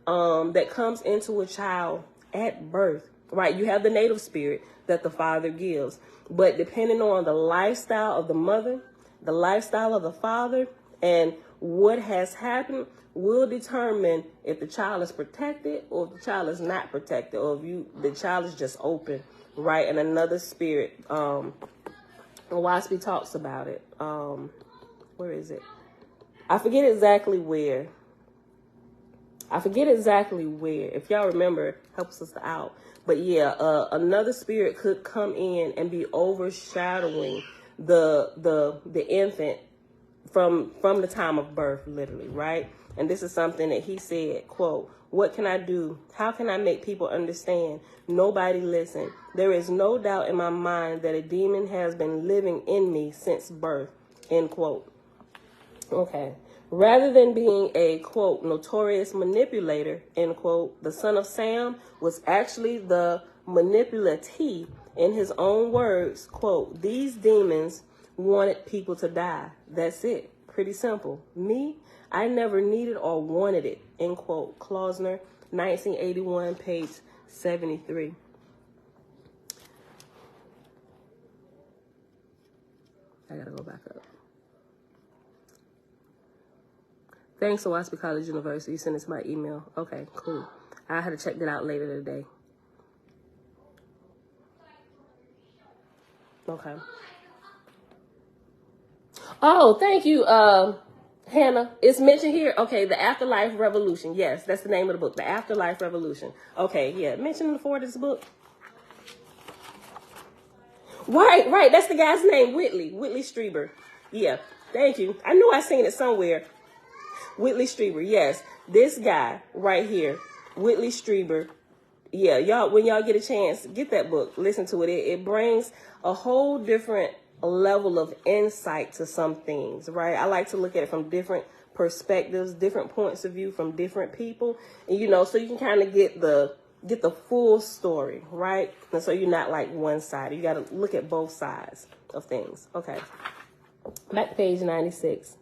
A: that comes into a child at birth, right? You have the native spirit that the father gives. But depending on the lifestyle of the mother, the lifestyle of the father, and what has happened will determine if the child is protected or if the child is not protected, or if the child is just open, right? And another spirit, Oahspe talks about it. Where is it? I forget exactly where. If y'all remember, helps us out. But yeah, another spirit could come in and be overshadowing the infant from the time of birth, literally, right? And this is something that he said, quote, what can I do? How can I make people understand? Nobody listen. There is no doubt in my mind that a demon has been living in me since birth, end quote. Okay. Rather than being a, quote, notorious manipulator, end quote, the son of Sam was actually the manipulatee. In his own words, quote, these demons wanted people to die. That's it. Pretty simple. Me, I never needed or wanted it, end quote. Klausner, 1981, page 73. I gotta go back up. Thanks to Oahspe College University. You sent it to my email. Okay, cool. I had to check that out later today. Okay. Oh, thank you, Hannah. It's mentioned here. Okay, The Afterlife Revolution. Yes, that's the name of the book. The Afterlife Revolution. Okay, yeah. Mentioned before this book. Right. That's the guy's name, Whitley Strieber. Yeah, thank you. I knew I seen it somewhere. Whitley Strieber, yes. This guy right here, Whitley Strieber. Yeah, y'all, when y'all get a chance, get that book. Listen to it. It brings a whole different level of insight to some things, right? I like to look at it from different perspectives, different points of view from different people. And, so you can kind of get the full story, right? And so you're not like one side. You got to look at both sides of things. Okay. Back to page 96.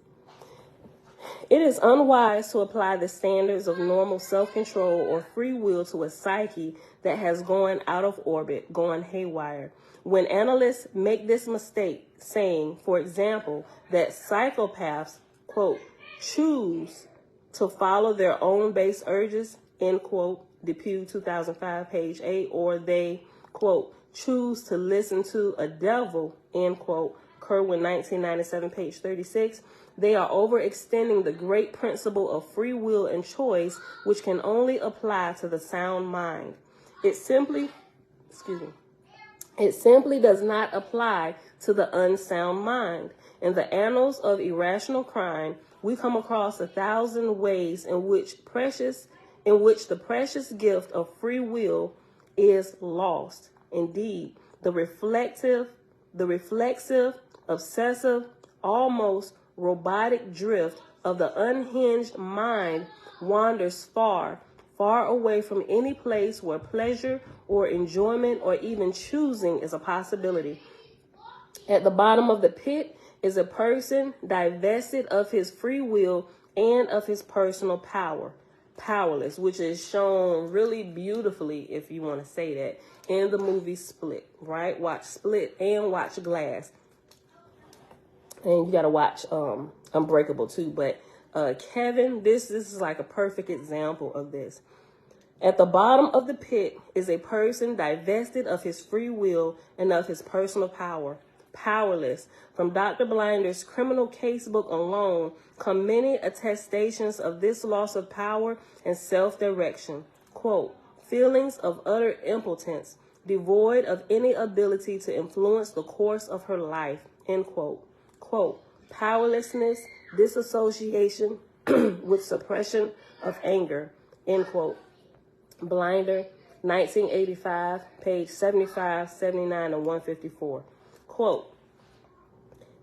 A: It is unwise to apply the standards of normal self-control or free will to a psyche that has gone out of orbit, gone haywire. When analysts make this mistake, saying, for example, that psychopaths, quote, choose to follow their own base urges, end quote, Depew 2005, page 8, or they, quote, choose to listen to a devil, end quote, Kerwin 1997, page 36, they are overextending the great principle of free will and choice, which can only apply to the sound mind. It simply does not apply to the unsound mind. In the annals of irrational crime, we come across 1,000 ways in which the precious gift of free will is lost. Indeed, the reflexive, obsessive, almost robotic drift of the unhinged mind wanders far, far away from any place where pleasure or enjoyment or even choosing is a possibility. At the bottom of the pit is a person divested of his free will and of his personal power, powerless, which is shown really beautifully, if you want to say that, in the movie Split, right? Watch Split and watch Glass. And you got to watch Unbreakable too. But Kevin, this is like a perfect example of this. At the bottom of the pit is a person divested of his free will and of his personal power, powerless. From Dr. Blinder's criminal casebook alone come many attestations of this loss of power and self-direction. Quote, feelings of utter impotence, devoid of any ability to influence the course of her life, end quote. Quote, powerlessness, disassociation with suppression of anger, end quote. Blinder, 1985, page 75, 79, and 154. Quote,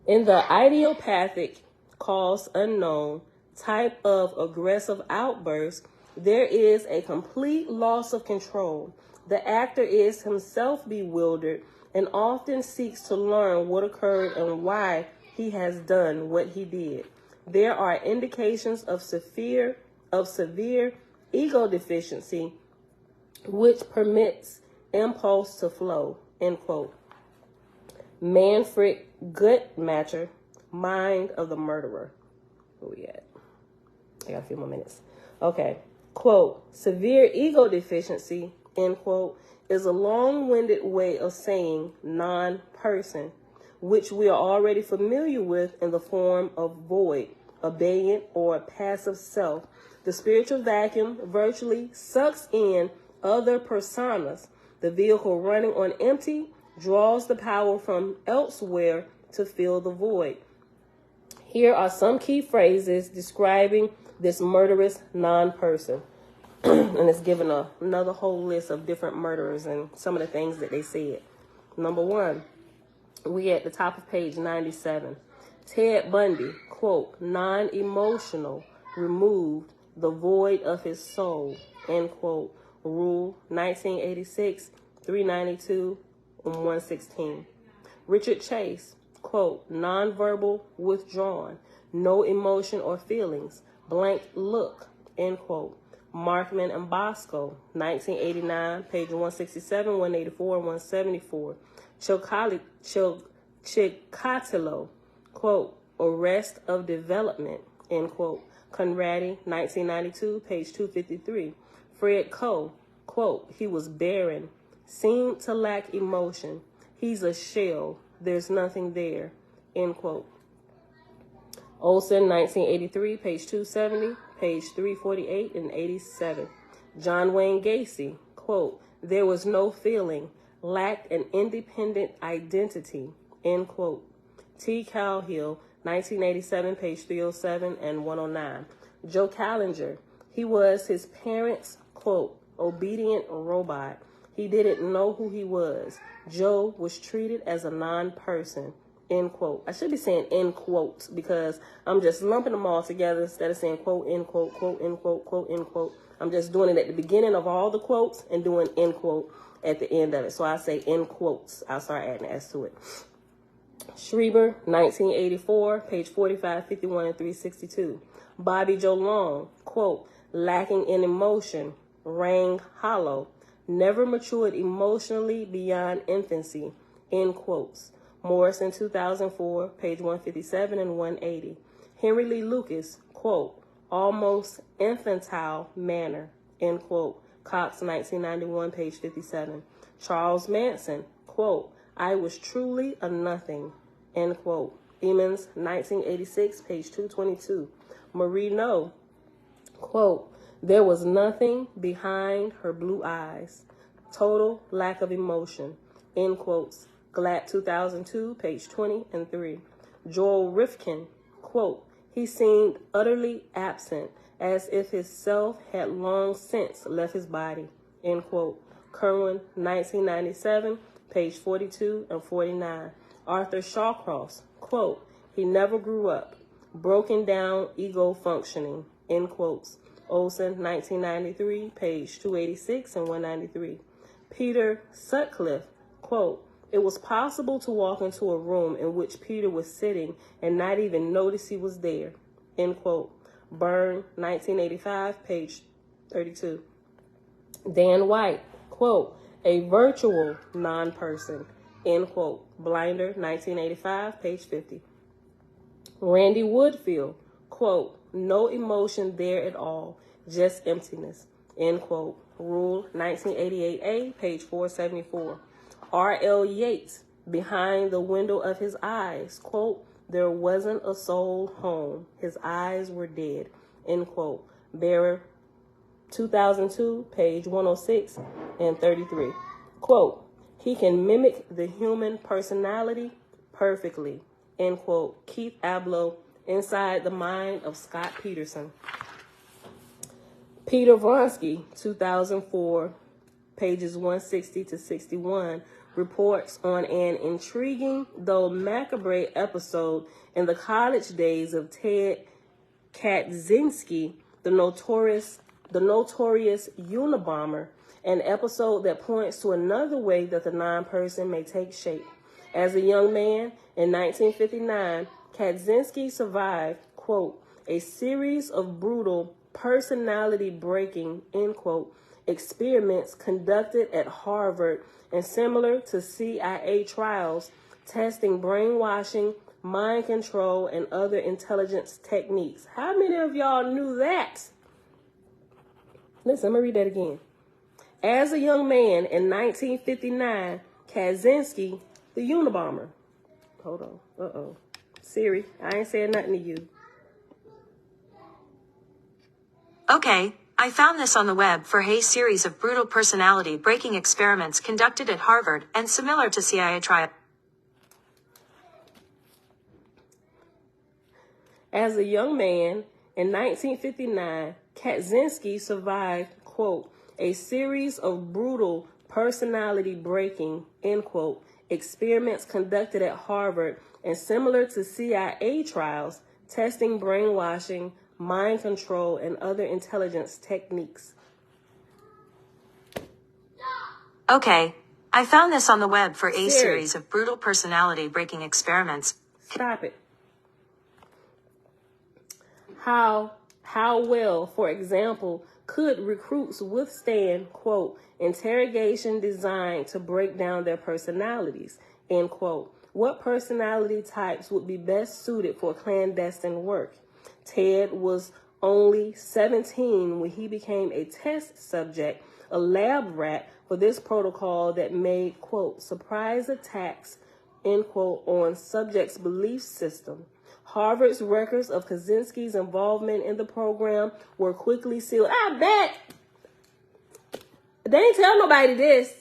A: in the idiopathic, cause unknown type of aggressive outburst, there is a complete loss of control. The actor is himself bewildered and often seeks to learn what occurred and why he has done what he did. There are indications of severe ego deficiency, which permits impulse to flow, end quote. Manfred Gutmacher, Mind of the Murderer. Where we at? I got a few more minutes. Okay. Quote, severe ego deficiency, end quote, is a long-winded way of saying non-person, which we are already familiar with in the form of void, abeyant, or passive self. The spiritual vacuum virtually sucks in other personas. The vehicle running on empty draws the power from elsewhere to fill the void. Here are some key phrases describing this murderous non-person. And it's given another whole list of different murderers and some of the things that they said. Number one, we at the top of page 97. Ted Bundy, quote, non-emotional, removed the void of his soul, end quote. Rule 1986, 392, and 116. Richard Chase, quote, nonverbal, withdrawn, no emotion or feelings, blank look, end quote. Markman and Bosco, 1989, page 167, 184, and 174. Chikatilo, quote, arrest of development, end quote. Conradi, 1992, page 253. Fred Coe, quote, he was barren, seemed to lack emotion. He's a shell. There's nothing there, end quote. Olson, 1983, page 270, page 348 and 87. John Wayne Gacy, quote, there was no feeling, lacked an independent identity, end quote. T. Cowhill, 1987, page 307 and 109. Joe Callinger, he was his parents' quote, obedient robot. He didn't know who he was. Joe was treated as a non-person, end quote. I should be saying end quotes because I'm just lumping them all together instead of saying quote, end quote, quote, end quote, quote, end quote. I'm just doing it at the beginning of all the quotes and doing end quote at the end of it. So I say end quotes. I'll start adding S to it. Schreiber, 1984, page 45, 51, and 362. Bobby Joe Long, quote, lacking in emotion, rang hollow, never matured emotionally beyond infancy, end quotes. Morrison, 2004, page 157 and 180. Henry Lee Lucas, quote, almost infantile manner, end quote. Cox, 1991, page 57. Charles Manson, quote, I was truly a nothing, end quote. Emmons, 1986, page 222. Marie No, quote, there was nothing behind her blue eyes. Total lack of emotion, end quotes. Glatt, 2002, page 20 and 3. Joel Rifkin, quote, he seemed utterly absent, as if his self had long since left his body, end quote. Kerwin, 1997, page 42 and 49. Arthur Shawcross, quote, he never grew up. broken down ego functioning, end quotes. Olson, 1993, page 286 and 193. Peter Sutcliffe, quote, it was possible to walk into a room in which Peter was sitting and not even notice he was there, end quote. Byrne, 1985, page 32. Dan White, quote, a virtual non-person, end quote. Blinder, 1985, page 50. Randy Woodfield, quote, no emotion there at all, just emptiness, end quote. Rule, 1988A, page 474. R.L. Yates, behind the window of his eyes, quote, there wasn't a soul home. His eyes were dead, end quote. Bearer, 2002, page 106 and 33. Quote, he can mimic the human personality perfectly, end quote. Keith Abloh, Inside the Mind of Scott Peterson. Peter Vronsky, 2004, pages 160 to 61, reports on an intriguing, though macabre, episode in the college days of Ted Kaczynski, the notorious Unabomber, an episode that points to another way that the non-person may take shape. As a young man, in 1959, Kaczynski survived, quote, a series of brutal personality-breaking, end quote, experiments conducted at Harvard and similar to CIA trials, testing brainwashing, mind control, and other intelligence techniques. How many of y'all knew that? Listen, I'm going to read that again. As a young man in 1959, Kaczynski, the Unabomber. Hold on. Uh-oh. Siri, I ain't saying nothing to you.
B: Okay, I found this on the web for a series of brutal personality-breaking experiments conducted at Harvard and similar to CIA trial.
A: As a young man in 1959, Kaczynski survived, quote, a series of brutal personality-breaking, end quote, experiments conducted at Harvard and similar to CIA trials, testing brainwashing, mind control, and other intelligence techniques.
B: Okay, I found this on the web for a series of brutal personality-breaking experiments.
A: Stop it. How well, for example, could recruits withstand, quote, interrogation designed to break down their personalities, end quote. What personality types would be best suited for clandestine work? Ted was only 17 when he became a test subject, a lab rat for this protocol that made, quote, surprise attacks, end quote, on subjects' belief system. Harvard's records of Kaczynski's involvement in the program were quickly sealed. I bet they ain't tell nobody this.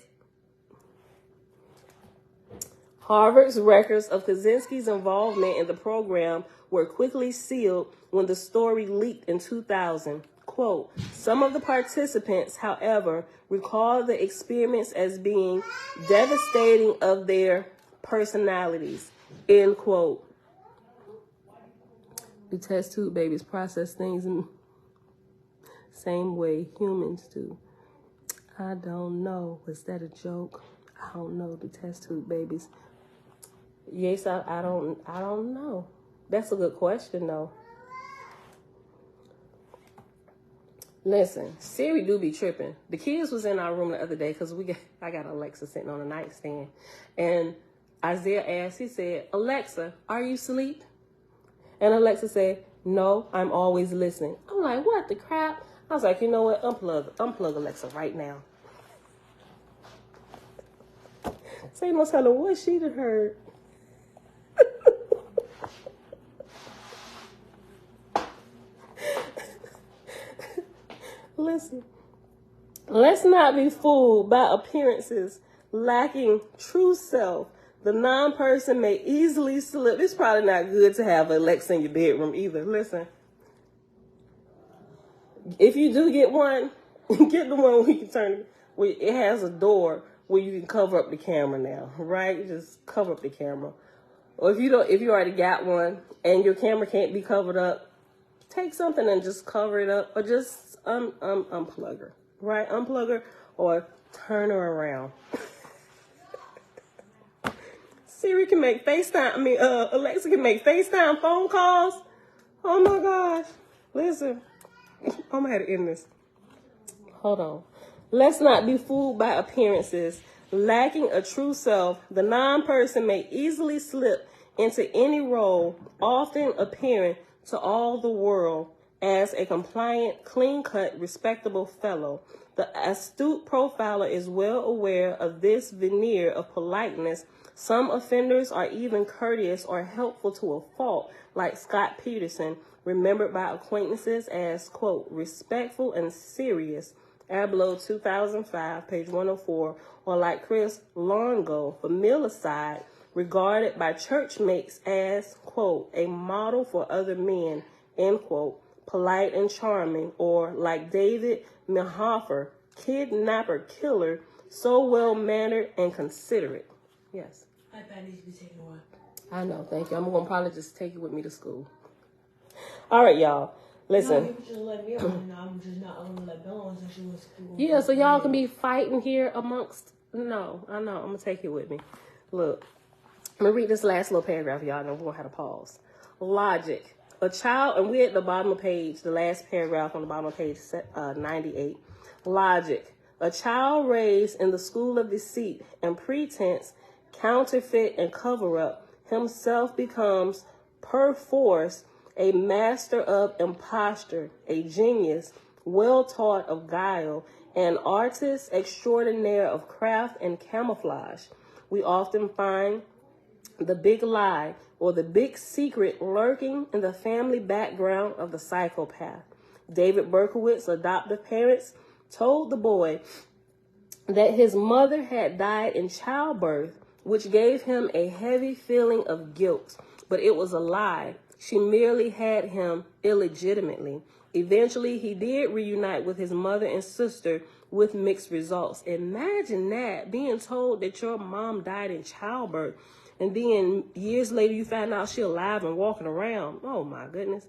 A: Harvard's records of Kaczynski's involvement in the program were quickly sealed when the story leaked in 2000. Quote, some of the participants, however, recall the experiments as being devastating of their personalities, end quote. Do test tube babies process things in the same way humans do? I don't know. Was that a joke? I don't know. Do test tube babies? Yes, I don't know. That's a good question, though. Listen, Siri do be tripping. The kids was in our room the other day because I got Alexa sitting on a nightstand. And Isaiah asked, he said, Alexa, are you asleep? And Alexa said, no, I'm always listening. I'm like, what the crap? I was like, you know what? Unplug Alexa right now. So ain't no telling what she done heard. Listen, let's not be fooled by appearances lacking true self. The non-person may easily slip. It's probably not good to have Alexa in your bedroom either. Listen, if you do get one, get the one where you can turn, where it has a door where you can cover up the camera now, right? Just cover up the camera. Or if you already got one and your camera can't be covered up, take something and just cover it up, or just unplug her, right? Unplug her or turn her around. Siri can make FaceTime. Alexa can make FaceTime phone calls. Oh my gosh! Listen, I'm gonna have to end this. Hold on. Let's not be fooled by appearances. Lacking a true self, the non-person may easily slip into any role, often appearing to all the world as a compliant, clean-cut, respectable fellow. The astute profiler is well aware of this veneer of politeness. Some offenders are even courteous or helpful to a fault, like Scott Peterson, remembered by acquaintances as, quote, respectful and serious, Abloh 2005, page 104, or like Chris Longo, familicide, regarded by churchmates as, quote, a model for other men, end quote, polite and charming, or like David Mehofer, kidnapper, killer, so well-mannered and considerate. Yes.
C: iPad needs to be taken away.
A: I know, thank you. I'm going to probably just take it with me to school. All right, y'all. Listen.
C: No, you can just let me on. I'm just not going to let Bella on since she wants to.
A: Yeah, so y'all can be fighting here amongst. No, I know. I'm going to take it with me. Look, I'm going to read this last little paragraph, y'all. Know we're going to have to pause. Logic. A child, and we're at the bottom of page, the last paragraph on the bottom of page 98. Logic. A child raised in the school of deceit and pretense, counterfeit and cover-up, himself becomes, perforce, a master of imposture, a genius, well-taught of guile, an artist extraordinaire of craft and camouflage. We often find the big lie or the big secret lurking in the family background of the psychopath. David Berkowitz's adoptive parents told the boy that his mother had died in childbirth, which gave him a heavy feeling of guilt, but it was a lie. She merely had him illegitimately. Eventually, he did reunite with his mother and sister with mixed results. Imagine that, being told that your mom died in childbirth, and then years later you find out she's alive and walking around. Oh, my goodness.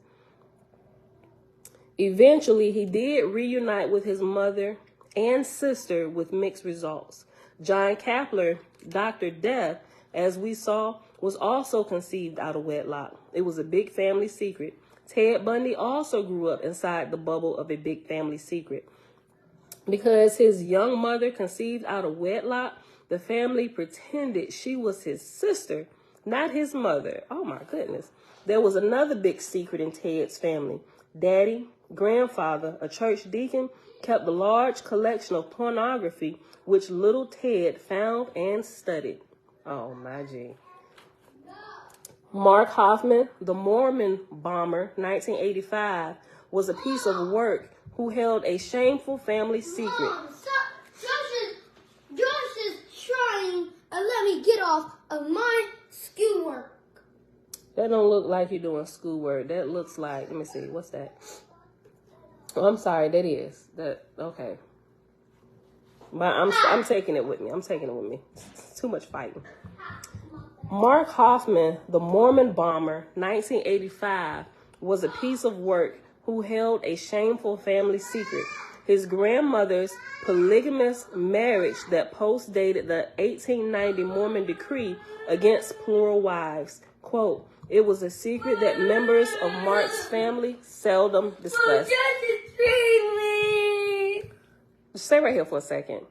A: Eventually, he did reunite with his mother and sister with mixed results. John Kapler, Dr. Death, as we saw, was also conceived out of wedlock. It was a big family secret. Ted Bundy also grew up inside the bubble of a big family secret. Because his young mother conceived out of wedlock, the family pretended she was his sister, not his mother. Oh my goodness. There was another big secret in Ted's family. Daddy, grandfather, a church deacon, kept a large collection of pornography, which little Ted found and studied. Oh my G. Mark Hoffman, the Mormon bomber, 1985, was a piece of work who held a shameful family secret.
D: Mom, stop. Josh is trying to let me get off of my schoolwork.
A: That don't look like you're doing schoolwork. That looks like, let me see, what's that? Oh, I'm sorry, that is. Okay. But I'm taking it with me. It's too much fighting. Mark Hoffman, the Mormon bomber, 1985, was a piece of work who held a shameful family secret. His grandmother's polygamous marriage that post-dated the 1890 Mormon decree against plural wives. Quote, it was a secret that members of Mark's family seldom discussed. Stay right here for a second.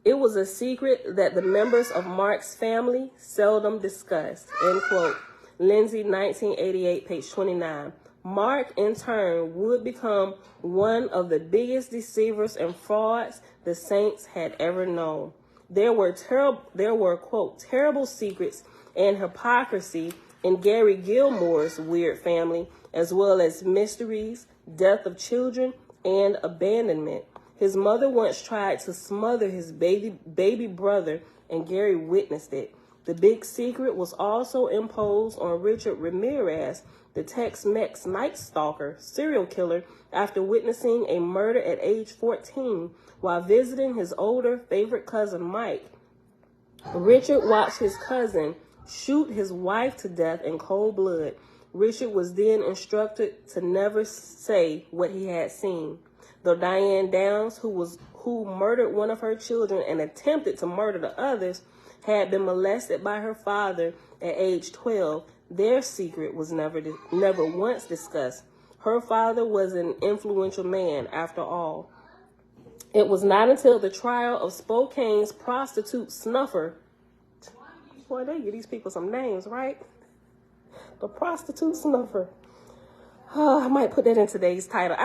A: It was a secret that the members of Mark's family seldom discussed, end quote. Lindsay, 1988, page 29. Mark, in turn, would become one of the biggest deceivers and frauds the saints had ever known. There were, quote, terrible secrets and hypocrisy in Gary Gilmore's weird family, as well as mysteries, death of children, and abandonment. His mother once tried to smother his baby brother, and Gary witnessed it. The big secret was also imposed on Richard Ramirez, the Tex-Mex Night Stalker serial killer, after witnessing a murder at age 14 while visiting his older favorite cousin Mike. Richard watched his cousin shoot his wife to death in cold blood. Richard was then instructed to never say what he had seen. Though Diane Downs, who murdered one of her children and attempted to murder the others, had been molested by her father at age 12, their secret was never once discussed. Her father was an influential man, after all. It was not until the trial of Spokane's prostitute snuffer. Boy, they give these people some names, right? The prostitute snuffer. Oh, I might put that in today's title.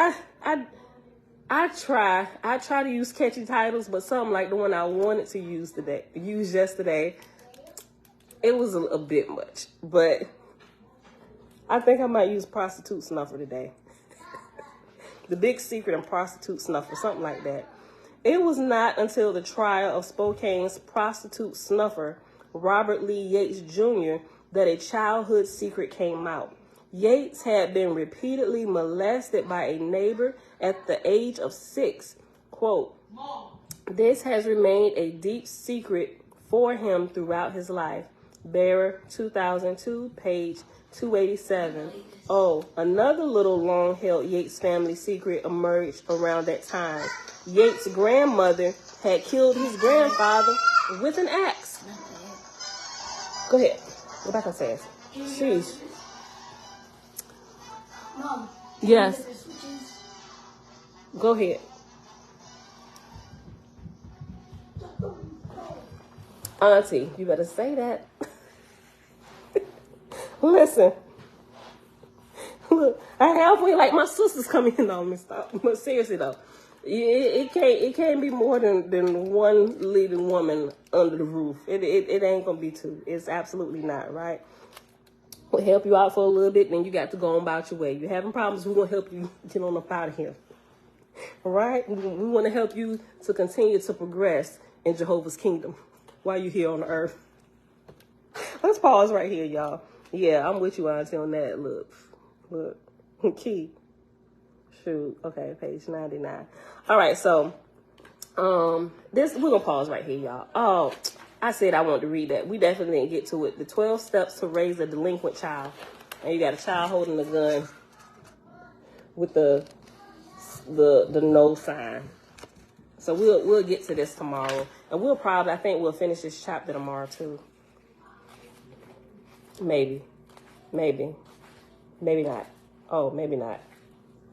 A: I try to use catchy titles, but something like the one I wanted to use yesterday, it was a bit much. But I think I might use prostitute snuffer today. The big secret in prostitute snuffer, something like that. It was not until the trial of Spokane's prostitute snuffer, Robert Lee Yates Jr., that a childhood secret came out. Yates had been repeatedly molested by a neighbor at the age of 6. Quote, "This has remained a deep secret for him throughout his life." Bearer, 2002, page 287. Oh, another little long-held Yates family secret emerged around that time. Yates' grandmother had killed his grandfather with an axe. Go ahead. Go back upstairs. Sheesh.
D: Mom.
A: Yes. Go ahead. Auntie, you better say that. Listen. Look, I halfway like my sister's coming in on me. Stop. But seriously though, it can't be more than one leading woman under the roof. It ain't gonna be two. It's absolutely not, right? We'll help you out for a little bit, then you got to go on about your way. You're having problems, we're gonna help you get on up out of here. All right? We want to help you to continue to progress in Jehovah's kingdom while you're here on the earth. Let's pause right here, y'all. Yeah, I'm with you, Auntie, on that. Look. Key. Shoot. Okay, page 99. All right, so we're gonna pause right here, y'all. Oh, I said I wanted to read that. We definitely didn't get to it. The 12 steps to raise a delinquent child. And you got a child holding a gun with the no sign. So we'll get to this tomorrow. And I think we'll finish this chapter tomorrow too. Maybe not. Oh, maybe not.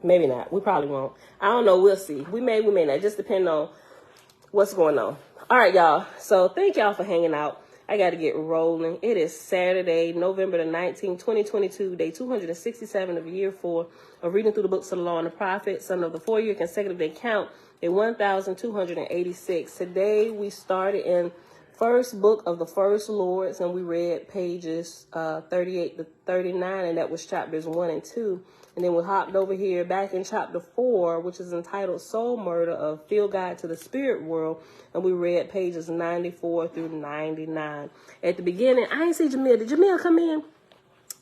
A: Maybe not. We probably won't. I don't know. We'll see. We may not. Just depend on what's going on. All right, y'all. So thank y'all for hanging out. I got to get rolling. It is Saturday, November the 19th, 2022, day 267 of year 4 of reading through the books of the Law and the Prophets. Under the 4-year consecutive day count, day 1,286. Today we started in first book of the First Lords, and we read pages 38 to 39, and that was chapters 1 and 2. And then we hopped over here back in chapter 4, which is entitled Soul Murder of Field Guide to the Spirit World. And we read pages 94 through 99. At the beginning, I ain't see Jamia. Did Jamia come in?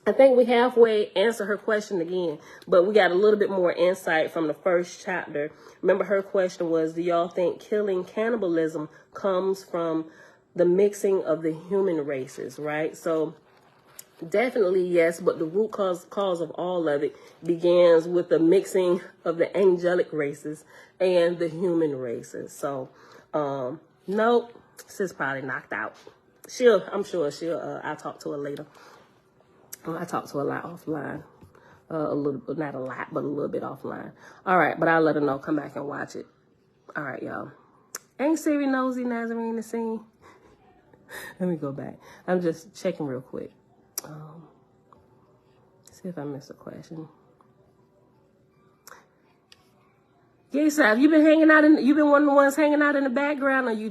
A: I think we halfway answered her question again, but we got a little bit more insight from the first chapter. Remember, her question was, do y'all think killing cannibalism comes from the mixing of the human races, right? So definitely yes, but the root cause of all of it begins with the mixing of the angelic races and the human races. So, nope, sis probably knocked out. I'm sure she'll, I'll talk to her later. I talk to her a lot offline. A little, not a lot, but a little bit offline. All right, but I'll let her know. Come back and watch it. All right, y'all. Ain't Siri nosy, Nazarene the scene? Let me go back. I'm just checking real quick. See if I missed a question. Yes, have you been hanging out you've been one of the ones hanging out in the background, or you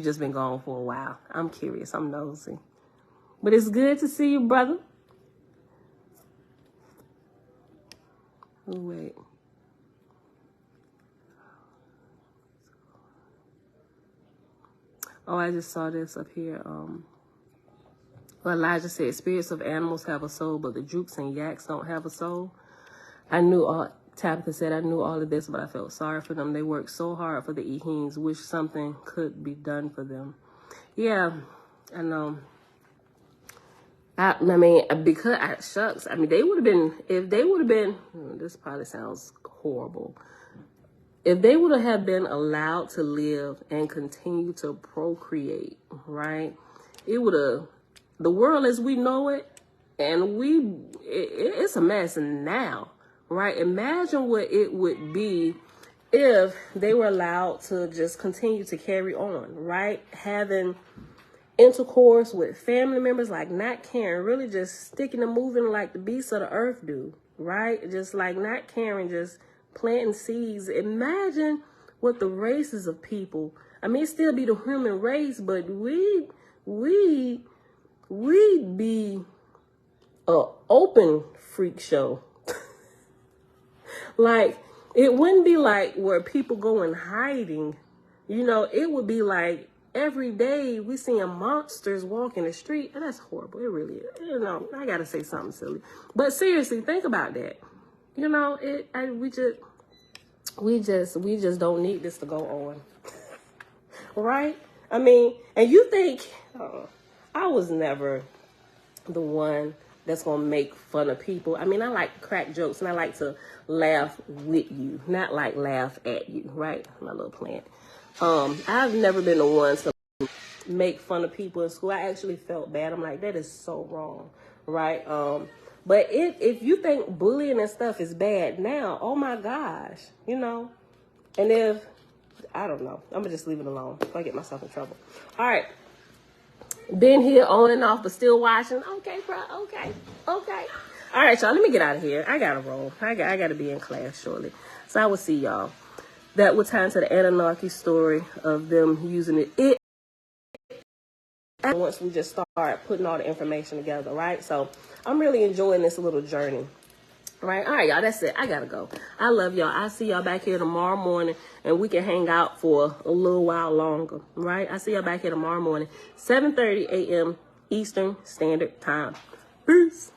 A: just been gone for a while? I'm curious. I'm nosy. But it's good to see you, brother. Oh, wait. Oh, I just saw this up here. Well, Elijah said, spirits of animals have a soul, but the droops and yaks don't have a soul. Tabitha said, I knew all of this, but I felt sorry for them. They worked so hard for the Eheens. Wish something could be done for them. Yeah, I know. I mean, because shucks, I mean, they would have been, if they would have been, this probably sounds horrible. If they would have been allowed to live and continue to procreate, right? It would have, the world as we know it, and it's a mess now, right? Imagine what it would be if they were allowed to just continue to carry on, right? Having intercourse with family members, like not caring, really just sticking and moving like the beasts of the earth do, right? Just like not caring, just planting seeds. Imagine what the races of people, I mean, it still be the human race, but we'd be a open freak show. Like, it wouldn't be like where people go in hiding. You know, it would be like every day we seeing monsters walking the street. And that's horrible. It really is. You know, I gotta say something silly. But seriously, think about that. You know, we just don't need this to go on. Right? I mean, and you think, I was never the one that's gonna make fun of people. I mean, I like crack jokes and I like to laugh with you, not like laugh at you, right? My little plant. I've never been the one to make fun of people in school. I actually felt bad. I'm like, that is so wrong, right? But if you think bullying and stuff is bad now, oh my gosh, you know. And if, I don't know, I'm gonna just leave it alone before I get myself in trouble. All right. Been here on and off, but still watching. Okay, bro. Okay. All right, y'all. Let me get out of here. I gotta roll. I gotta be in class shortly. So I will see y'all. That will tie into the Anunnaki story of them using it. Once we just start putting all the information together, right? So I'm really enjoying this little journey. Right? All right, y'all. That's it. I gotta go. I love y'all. I'll see y'all back here tomorrow morning, and we can hang out for a little while longer. Right? I'll see y'all back here tomorrow morning, 7:30 a.m. Eastern Standard Time. Peace.